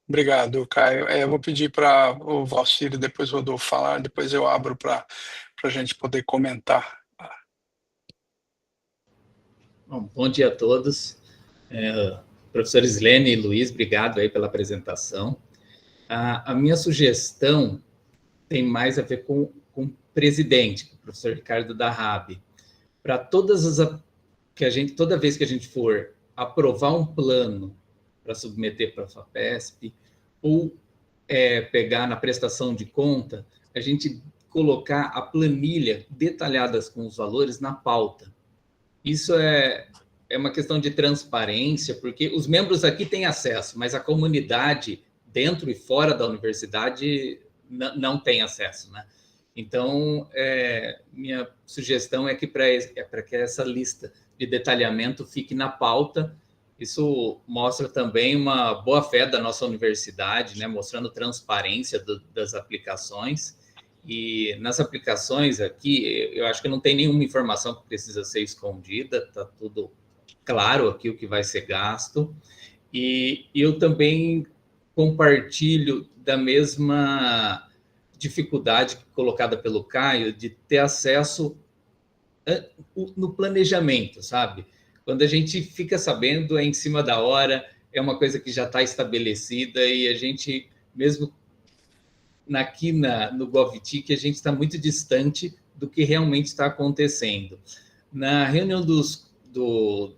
Obrigado, Caio. Eu vou pedir para o Valcir e depois o Rodolfo falar, depois eu abro para a gente poder comentar. Bom dia a todos. Professor Islene e Luiz, obrigado aí pela apresentação. A minha sugestão tem mais a ver com o presidente, com o professor Ricardo Darrabi, para toda vez que a gente for aprovar um plano para submeter para a FAPESP, ou pegar na prestação de conta, a gente colocar a planilha detalhadas com os valores na pauta. Isso é uma questão de transparência, porque os membros aqui têm acesso, mas a comunidade, dentro e fora da universidade, não tem acesso, né? Então, minha sugestão é que para que essa lista de detalhamento fique na pauta. Isso mostra também uma boa-fé da nossa universidade, né? Mostrando transparência das aplicações. E nas aplicações aqui, eu acho que não tem nenhuma informação que precisa ser escondida, está tudo claro aqui o que vai ser gasto. E eu também compartilho da mesma dificuldade colocada pelo Caio de ter acesso no planejamento, sabe? Quando a gente fica sabendo, é em cima da hora, é uma coisa que já está estabelecida e a gente, mesmo aqui no GovTIC, a gente está muito distante do que realmente está acontecendo. Na reunião do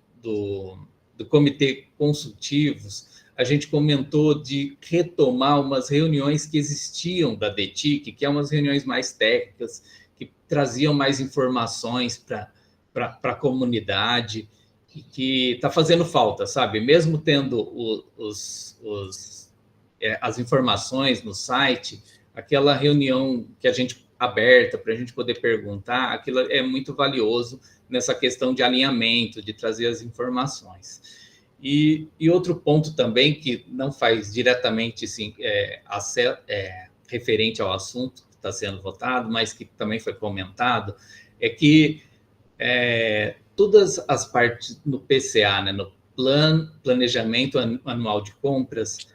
comitê consultivos, a gente comentou de retomar umas reuniões que existiam da DETIC, que é umas reuniões mais técnicas, que traziam mais informações para a comunidade, que está fazendo falta, sabe? Mesmo tendo as informações no site, aquela reunião que a gente aberta para a gente poder perguntar, aquilo é muito valioso nessa questão de alinhamento, de trazer as informações. E outro ponto também que não faz diretamente assim, referente ao assunto que está sendo votado, mas que também foi comentado, é que todas as partes no PCA, né, no Planejamento Anual de Compras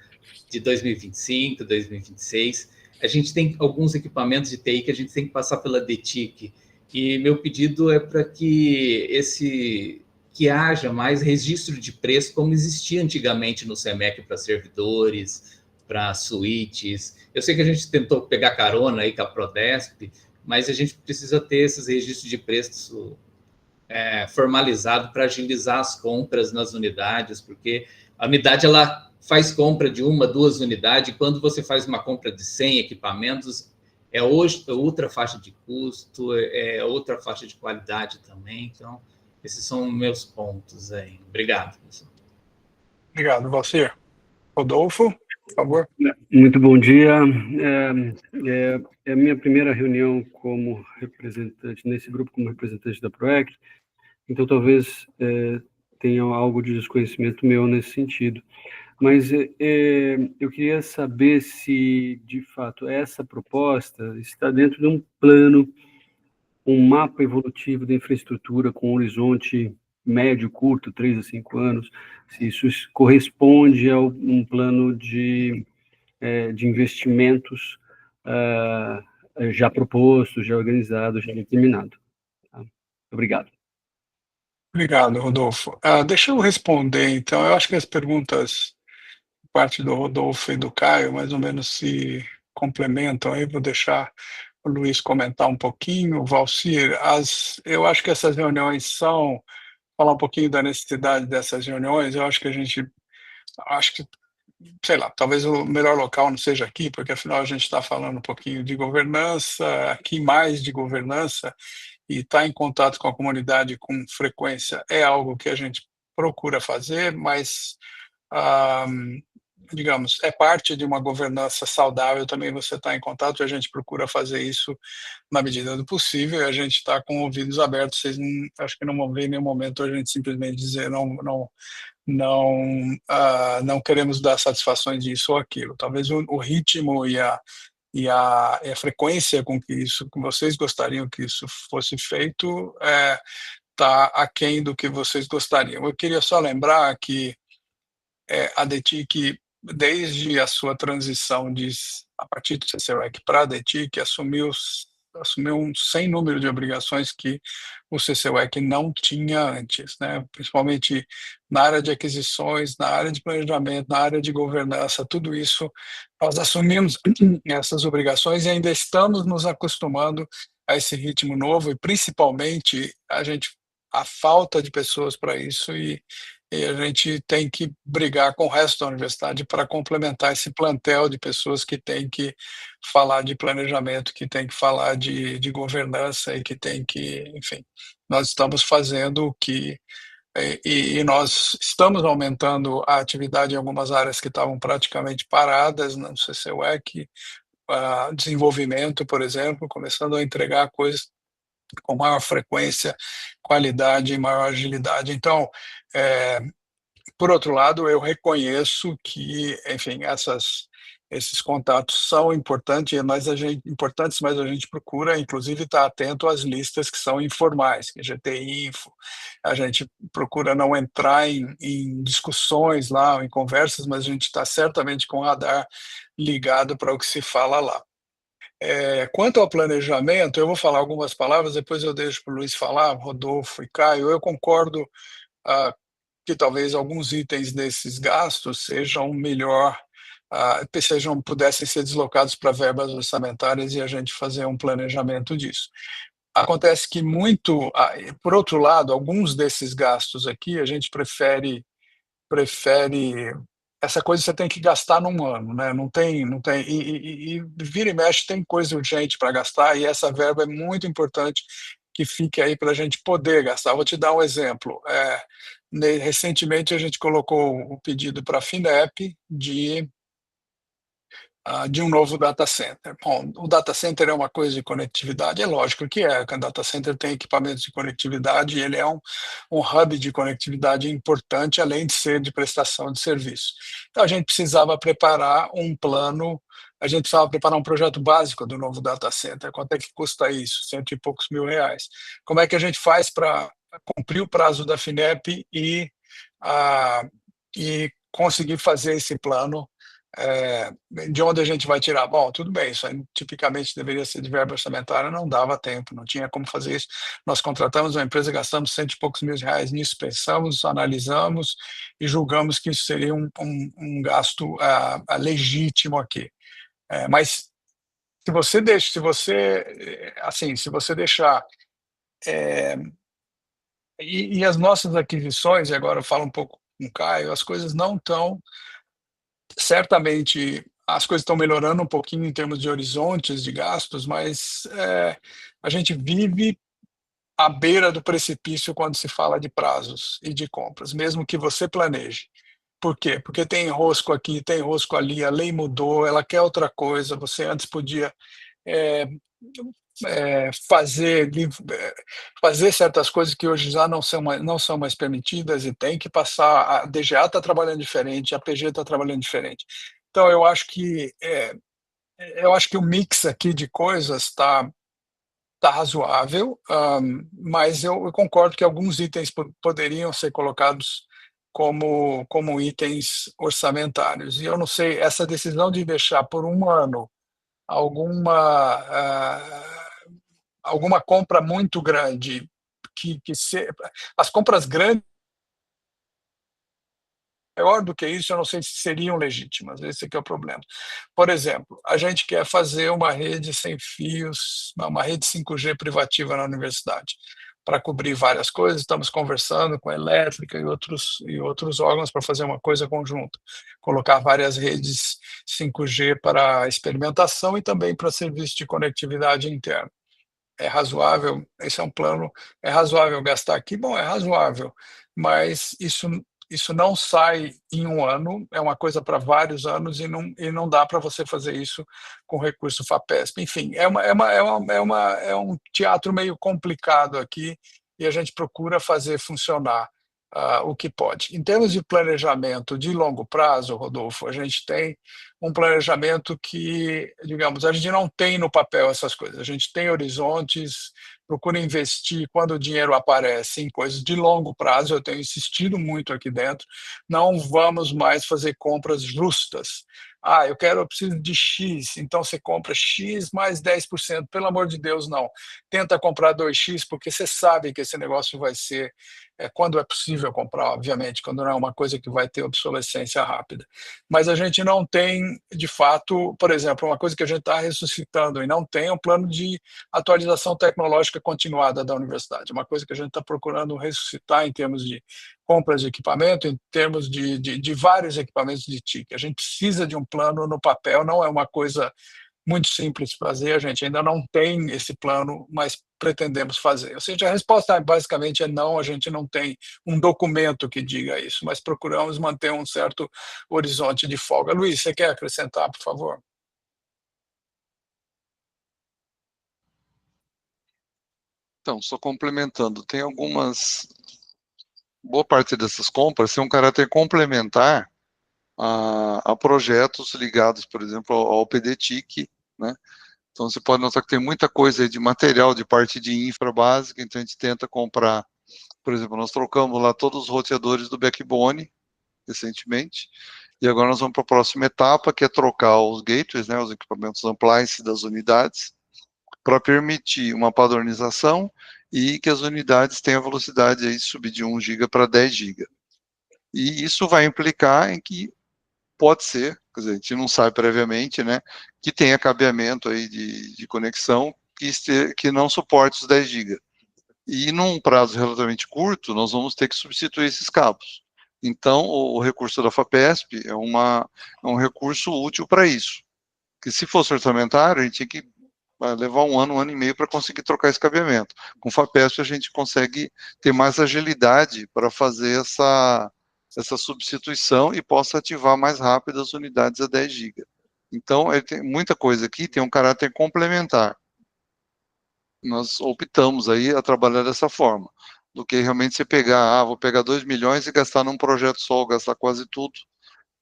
de 2025, 2026, a gente tem alguns equipamentos de TI que a gente tem que passar pela DETIC, e meu pedido é para que haja mais registro de preço, como existia antigamente no SEMEC para servidores, para suítes. Eu sei que a gente tentou pegar carona aí com a Prodesp, mas a gente precisa ter esses registros de preço formalizado para agilizar as compras nas unidades, porque a unidade ela faz compra de 1, 2 unidades, e quando você faz uma compra de 100 equipamentos, é outra faixa de custo, é outra faixa de qualidade também. Então, esses são meus pontos aí. Obrigado, professor. Obrigado, Valcir. Rodolfo, por favor. Muito bom dia. É a minha primeira reunião como representante, nesse grupo como representante da PROEC, então talvez tenha algo de desconhecimento meu nesse sentido. Mas eu queria saber se, de fato, essa proposta está dentro de um plano, um mapa evolutivo da infraestrutura com horizonte médio, curto, 3 a 5 anos, se isso corresponde a um plano de investimentos já proposto, já organizado, já determinado. Tá? Obrigado. Obrigado, Rodolfo. Deixa eu responder, então. Eu acho que as perguntas, parte do Rodolfo e do Caio, mais ou menos se complementam. Aí vou deixar o Luiz comentar um pouquinho. Valcir, eu acho que essas reuniões falar um pouquinho da necessidade dessas reuniões. Eu acho que sei lá, talvez o melhor local não seja aqui, porque afinal a gente está falando um pouquinho de governança, aqui mais de governança, e estar em contato com a comunidade com frequência é algo que a gente procura fazer, mas, digamos, é parte de uma governança saudável também você estar em contato, e a gente procura fazer isso na medida do possível, e a gente está com ouvidos abertos. Vocês acho que não vão ver em nenhum momento a gente simplesmente dizer não queremos dar satisfações disso ou aquilo. Talvez o ritmo e a frequência com que vocês gostariam que isso fosse feito está aquém do que vocês gostariam. Eu queria só lembrar que a DETIC, desde a sua transição a partir do CCREC para a DETIC, assumiu assumiu um sem número de obrigações que o CCUEC não tinha antes, né? Principalmente na área de aquisições, na área de planejamento, na área de governança, tudo isso nós assumimos essas obrigações e ainda estamos nos acostumando a esse ritmo novo e principalmente a falta de pessoas para isso e a gente tem que brigar com o resto da universidade para complementar esse plantel de pessoas que tem que falar de planejamento, que tem que falar de governança e que tem que, enfim, nós estamos fazendo o que e nós estamos aumentando a atividade em algumas áreas que estavam praticamente paradas no CCUEC, desenvolvimento, por exemplo, começando a entregar coisas com maior frequência, qualidade e maior agilidade. Então, por outro lado, eu reconheço que, enfim, esses contatos são importantes, mas a gente procura, inclusive, estar atento às listas que são informais, que é GTI Info. A gente procura não entrar em discussões lá, em conversas, mas a gente está certamente com o radar ligado para o que se fala lá. Quanto ao planejamento, eu vou falar algumas palavras, depois eu deixo para o Luiz falar, Rodolfo e Caio. Eu concordo que talvez alguns itens desses gastos sejam melhor, pudessem ser deslocados para verbas orçamentárias e a gente fazer um planejamento disso. Acontece que por outro lado, alguns desses gastos aqui a gente prefere essa coisa você tem que gastar num ano, né? Não tem e vira e mexe tem coisa urgente para gastar e essa verba é muito importante que fique aí para a gente poder gastar. Vou te dar um exemplo. Recentemente a gente colocou o pedido para a FINEP de um novo data center. Bom, o data center é uma coisa de conectividade, é lógico que o data center tem equipamentos de conectividade e ele é um hub de conectividade importante, além de ser de prestação de serviço. Então a gente precisava preparar um plano, a gente precisava preparar um projeto básico do novo data center. Quanto é que custa isso? R$100 e poucos mil. Como é que a gente faz para cumprir o prazo da FINEP e conseguir fazer esse plano? De onde a gente vai tirar? Bom, tudo bem, isso aí tipicamente deveria ser de verba orçamentária, não dava tempo, não tinha como fazer isso. Nós contratamos uma empresa, gastamos R$100 e poucos mil nisso, pensamos, analisamos e julgamos que isso seria um gasto legítimo aqui. Mas se você deixar e as nossas aquisições, e agora eu falo um pouco com o Caio, as coisas não estão certamente as coisas estão melhorando um pouquinho em termos de horizontes de gastos, mas a gente vive à beira do precipício quando se fala de prazos e de compras, mesmo que você planeje. Por quê? Porque tem enrosco aqui, tem enrosco ali, a lei mudou, ela quer outra coisa, você antes podia fazer certas coisas que hoje já não são mais permitidas e tem que passar, a DGA está trabalhando diferente, a PG está trabalhando diferente. Então, eu acho que o mix aqui de coisas está razoável, mas eu concordo que alguns itens poderiam ser colocados como itens orçamentários. E eu não sei, essa decisão de deixar por um ano alguma compra muito grande, as compras grandes, maior do que isso, eu não sei se seriam legítimas, esse aqui é o problema. Por exemplo, a gente quer fazer uma rede sem fios, uma rede 5G privativa na universidade, para cobrir várias coisas, estamos conversando com a elétrica e outros órgãos para fazer uma coisa conjunta, colocar várias redes 5G para experimentação e também para serviço de conectividade interna. É razoável, esse é um plano, é razoável gastar aqui? Bom, é razoável, mas isso não sai em um ano, é uma coisa para vários anos e não dá para você fazer isso com recurso FAPESP. Enfim, é um teatro meio complicado aqui e a gente procura fazer funcionar o que pode. Em termos de planejamento de longo prazo, Rodolfo, a gente tem um planejamento que, digamos, a gente não tem no papel essas coisas, a gente tem horizontes, procura investir quando o dinheiro aparece em coisas de longo prazo, eu tenho insistido muito aqui dentro, não vamos mais fazer compras justas, eu preciso de X, então você compra X mais 10%. Pelo amor de Deus, não. Tenta comprar 2X, porque você sabe que esse negócio vai ser, quando é possível comprar, obviamente, quando não é uma coisa que vai ter obsolescência rápida. Mas a gente não tem, de fato, por exemplo, uma coisa que a gente está ressuscitando e não tem um plano de atualização tecnológica continuada da universidade. Uma coisa que a gente está procurando ressuscitar em termos de compras de equipamento, em termos de vários equipamentos de TIC. A gente precisa de um plano no papel, não é uma coisa muito simples de fazer, a gente ainda não tem esse plano, mas pretendemos fazer. Ou seja, a resposta basicamente é não, a gente não tem um documento que diga isso, mas procuramos manter um certo horizonte de folga. Luiz, você quer acrescentar, por favor? Então, só complementando, tem boa parte dessas compras tem um caráter complementar a projetos ligados, por exemplo, ao PDTIC, né? Então, você pode notar que tem muita coisa aí de material, de parte de infra básica, então a gente tenta comprar, por exemplo, nós trocamos lá todos os roteadores do backbone recentemente, e agora nós vamos para a próxima etapa, que é trocar os gateways, né, os equipamentos appliance das unidades, para permitir uma padronização e que as unidades tenham a velocidade aí subir de 1 GB para 10 GB. E isso vai implicar em que pode ser, quer dizer, a gente não sabe previamente, né, que tenha cabeamento aí de conexão que não suporte os 10 GB. E num prazo relativamente curto, nós vamos ter que substituir esses cabos. Então, o recurso da FAPESP é um recurso útil para isso. Que se fosse orçamentário, a gente tinha que levar um ano e meio para conseguir trocar esse cabeamento. Com o FAPESP a gente consegue ter mais agilidade para fazer essa substituição e possa ativar mais rápido as unidades a 10 GB. Então, tem muita coisa aqui, tem um caráter complementar. Nós optamos aí a trabalhar dessa forma, do que realmente você pegar, vou pegar 2 milhões e gastar num projeto só, gastar quase tudo.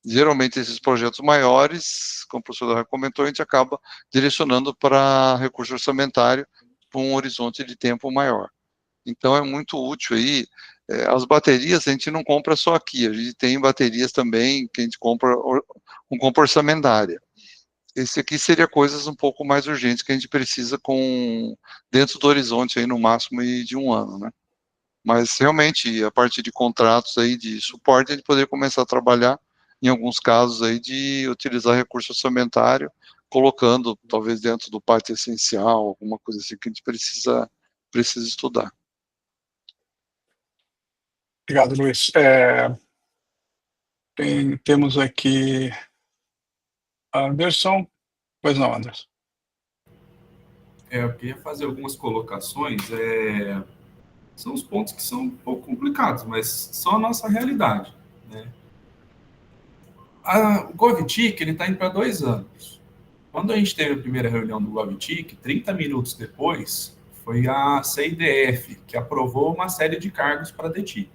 Geralmente, esses projetos maiores, como o professor Darra comentou, a gente acaba direcionando para recurso orçamentário, para um horizonte de tempo maior. Então, é muito útil aí. As baterias a gente não compra só aqui, a gente tem baterias também que a gente compra orçamentária. Esse aqui seria coisas um pouco mais urgentes que a gente precisa dentro do horizonte aí no máximo de 1 ano, né? Mas realmente, a partir de contratos aí de suporte, a gente poderia começar a trabalhar em alguns casos aí de utilizar recurso orçamentário, colocando talvez dentro do pátio essencial, alguma coisa assim que a gente precisa estudar. Obrigado, Luiz. Temos aqui Anderson. Pois não, Anderson. Eu queria fazer algumas colocações. São os pontos que são um pouco complicados, mas são a nossa realidade, né? O GovTIC está indo para 2 anos. Quando a gente teve a primeira reunião do GovTIC, 30 minutos depois, foi a CIDF, que aprovou uma série de cargos para a DTIC.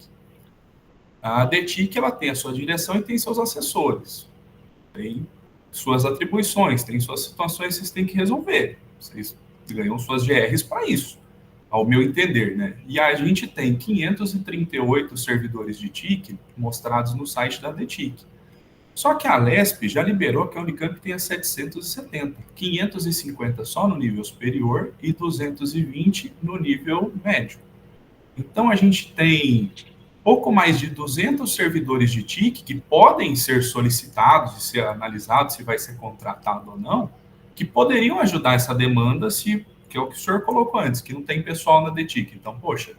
A DTIC ela tem a sua direção e tem seus assessores. Tem suas atribuições, tem suas situações que vocês têm que resolver. Vocês ganham suas GRs para isso, ao meu entender, né? E a gente tem 538 servidores de TIC mostrados no site da DTIC. Só que a Alesp já liberou que a Unicamp tenha 770, 550 só no nível superior e 220 no nível médio. Então, a gente tem pouco mais de 200 servidores de TIC que podem ser solicitados e ser analisados se vai ser contratado ou não, que poderiam ajudar essa demanda, que é o que o senhor colocou antes, que não tem pessoal na DTIC. Então, poxa,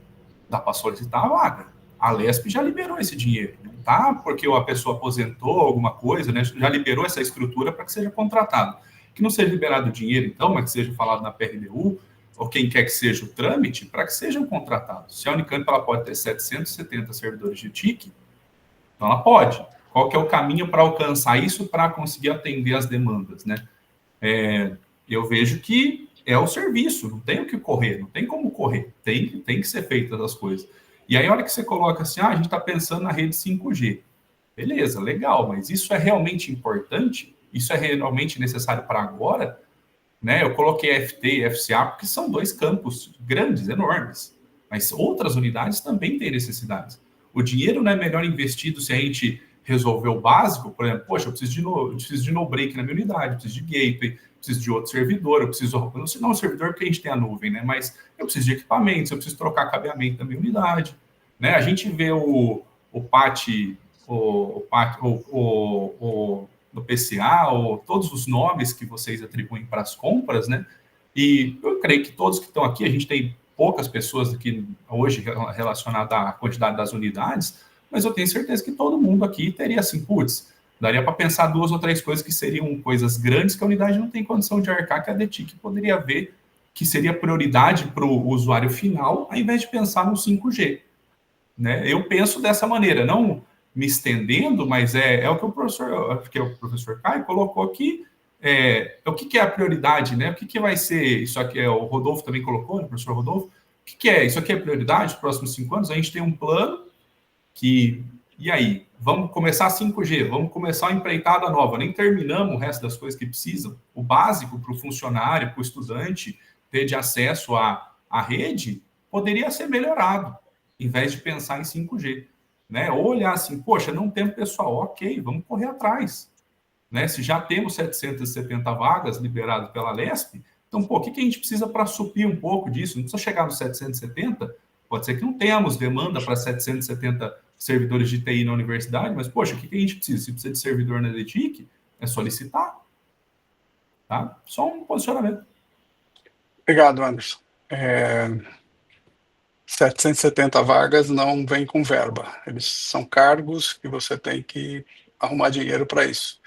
dá para solicitar a vaga. A Alesp já liberou esse dinheiro, não tá porque a pessoa aposentou alguma coisa, né? Já liberou essa estrutura para que seja contratado. Que não seja liberado o dinheiro, então, mas que seja falado na PRDU, ou quem quer que seja o trâmite, para que sejam contratados. Se a Unicamp ela pode ter 770 servidores de TIC, então ela pode. Qual que é o caminho para alcançar isso, para conseguir atender as demandas, né? Eu vejo que é o serviço, não tem o que correr, não tem como correr, tem que ser feitas as coisas. E aí, a hora que você coloca assim, a gente está pensando na rede 5G. Beleza, legal, mas isso é realmente importante? Isso é realmente necessário para agora? Né? Eu coloquei FT e FCA porque são 2 campos grandes, enormes. Mas outras unidades também têm necessidades. O dinheiro não é melhor investido se a gente resolver o básico, por exemplo, poxa, eu preciso de no-break na minha unidade, eu preciso de gateway, preciso de outro servidor, eu preciso, não um servidor porque a gente tem a nuvem, né? Mas eu preciso de equipamentos, eu preciso trocar cabeamento da minha unidade, né? A gente vê o PAT, do PCA, ou todos os nomes que vocês atribuem para as compras, né? E eu creio que todos que estão aqui, a gente tem poucas pessoas aqui hoje relacionadas à quantidade das unidades, mas eu tenho certeza que todo mundo aqui teria assim, putz, daria para pensar 2 ou 3 coisas que seriam coisas grandes que a unidade não tem condição de arcar, que a DTIC poderia ver que seria prioridade para o usuário final, ao invés de pensar no 5G. Né? Eu penso dessa maneira, não me estendendo, mas é o que o professor Caio colocou aqui, o que é a prioridade, né? O que vai ser, isso aqui o Rodolfo também colocou, né, o professor Rodolfo, o que é? Isso aqui é prioridade nos próximos 5 anos? A gente tem um plano e aí? Vamos começar 5G, vamos começar uma empreitada nova, nem terminamos o resto das coisas que precisam. O básico para o funcionário, para o estudante ter de acesso à rede, poderia ser melhorado, em vez de pensar em 5G. Né? Ou olhar assim, poxa, não tem pessoal, ok, vamos correr atrás. Né? Se já temos 770 vagas liberadas pela LESP, então, o que a gente precisa para suprir um pouco disso? Não precisa chegar nos 770, pode ser que não tenhamos demanda para 770 servidores de TI na universidade, mas, poxa, o que a gente precisa? Se precisa de servidor na DTIC, é solicitar. Tá? Só um posicionamento. Obrigado, Anderson. 770 vagas não vem com verba. Eles são cargos que você tem que arrumar dinheiro para isso.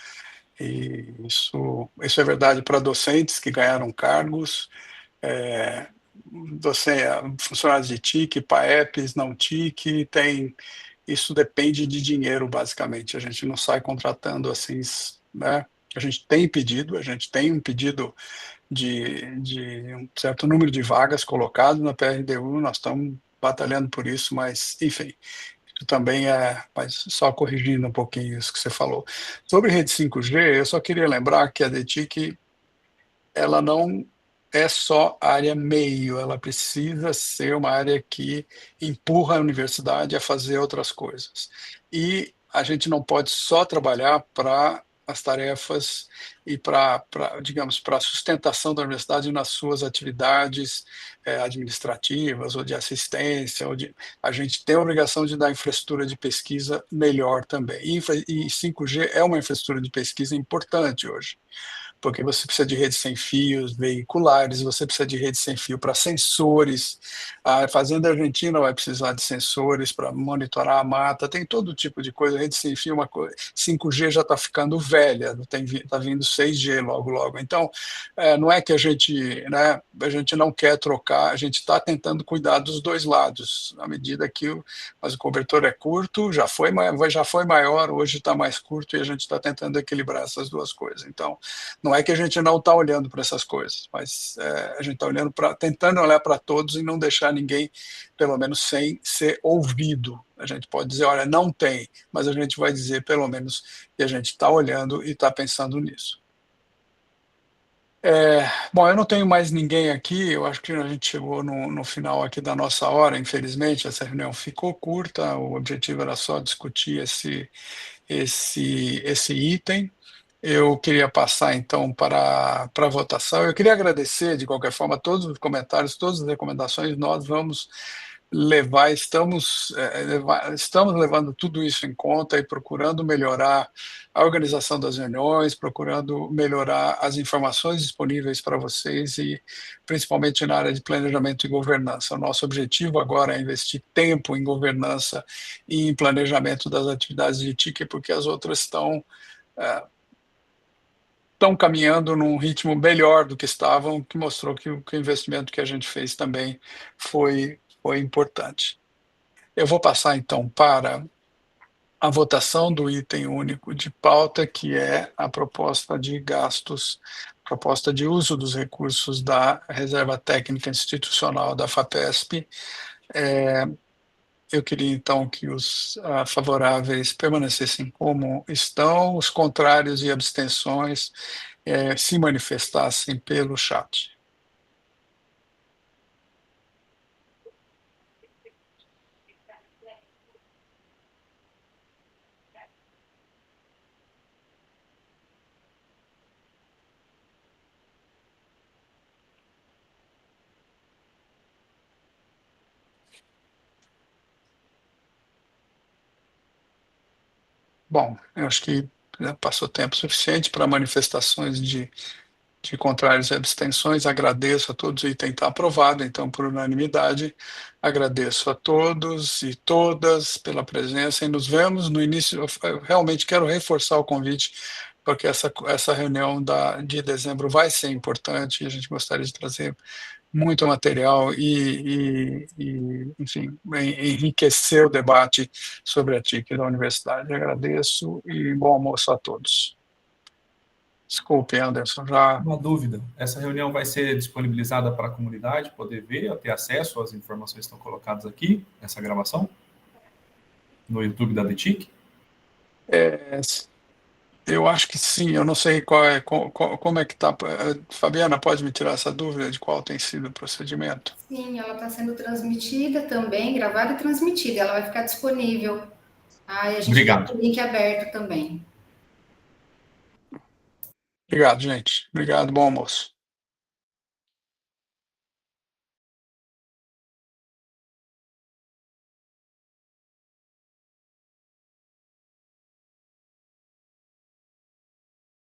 E isso é verdade para docentes que ganharam cargos, funcionários de TIC, PAEPs, não TIC, isso depende de dinheiro, basicamente. A gente não sai contratando assim, né? A gente tem um pedido de um certo número de vagas colocadas na PRDU, nós estamos batalhando por isso, mas, enfim, isso também mas só corrigindo um pouquinho isso que você falou. Sobre rede 5G, eu só queria lembrar que a DTIC, ela não é só área meio, ela precisa ser uma área que empurra a universidade a fazer outras coisas. E a gente não pode só trabalhar para as tarefas e digamos, para a sustentação da universidade nas suas atividades administrativas ou de assistência. A gente tem a obrigação de dar infraestrutura de pesquisa melhor também. E 5G é uma infraestrutura de pesquisa importante hoje, porque você precisa de redes sem fios veiculares, você precisa de rede sem fio para sensores. A Fazenda Argentina vai precisar de sensores para monitorar a mata, tem todo tipo de coisa. Rede sem fio, 5G já está ficando velha, está vindo 6G logo, logo. Então, não é que a gente não quer trocar, a gente está tentando cuidar dos dois lados, à medida que mas o cobertor é curto, já foi maior, hoje está mais curto e a gente está tentando equilibrar essas duas coisas. Então, não é que a gente não está olhando para essas coisas, mas a gente está tentando olhar para todos e não deixar ninguém, pelo menos, sem ser ouvido. A gente pode dizer, olha, não tem, mas a gente vai dizer, pelo menos, que a gente está olhando e está pensando nisso. Bom, eu não tenho mais ninguém aqui, eu acho que a gente chegou no final aqui da nossa hora, infelizmente, essa reunião ficou curta, o objetivo era só discutir esse item. Eu queria passar, então, para a votação. Eu queria agradecer, de qualquer forma, todos os comentários, todas as recomendações. Nós vamos levar, estamos levando tudo isso em conta e procurando melhorar a organização das reuniões, procurando melhorar as informações disponíveis para vocês e, principalmente, na área de planejamento e governança. O nosso objetivo agora é investir tempo em governança e em planejamento das atividades de TIC, porque as outras estão caminhando num ritmo melhor do que estavam, que mostrou que o investimento que a gente fez também foi importante. Eu vou passar, então, para a votação do item único de pauta, que é a proposta de gastos, proposta de uso dos recursos da Reserva Técnica Institucional da FAPESP. Eu queria, então, que os favoráveis permanecessem como estão, os contrários e abstenções se manifestassem pelo chat. Bom, eu acho que passou tempo suficiente para manifestações de contrários e abstenções. Agradeço a todos, o item está aprovado, então, por unanimidade. Agradeço a todos e todas pela presença e nos vemos no início. Eu realmente quero reforçar o convite, porque essa reunião de dezembro vai ser importante e a gente gostaria de trazer muito material enfim, enriquecer o debate sobre a TIC da universidade. Agradeço e bom almoço a todos. Desculpe, Anderson, já... Uma dúvida, essa reunião vai ser disponibilizada para a comunidade poder ver, ter acesso às informações que estão colocadas aqui, nessa gravação? No YouTube da DETIC? Eu acho que sim, eu não sei como é que está. Fabiana, pode me tirar essa dúvida de qual tem sido o procedimento? Sim, ela está sendo transmitida também, gravada e transmitida, ela vai ficar disponível. E a gente tem o link aberto também. Obrigado, gente. Obrigado, bom almoço.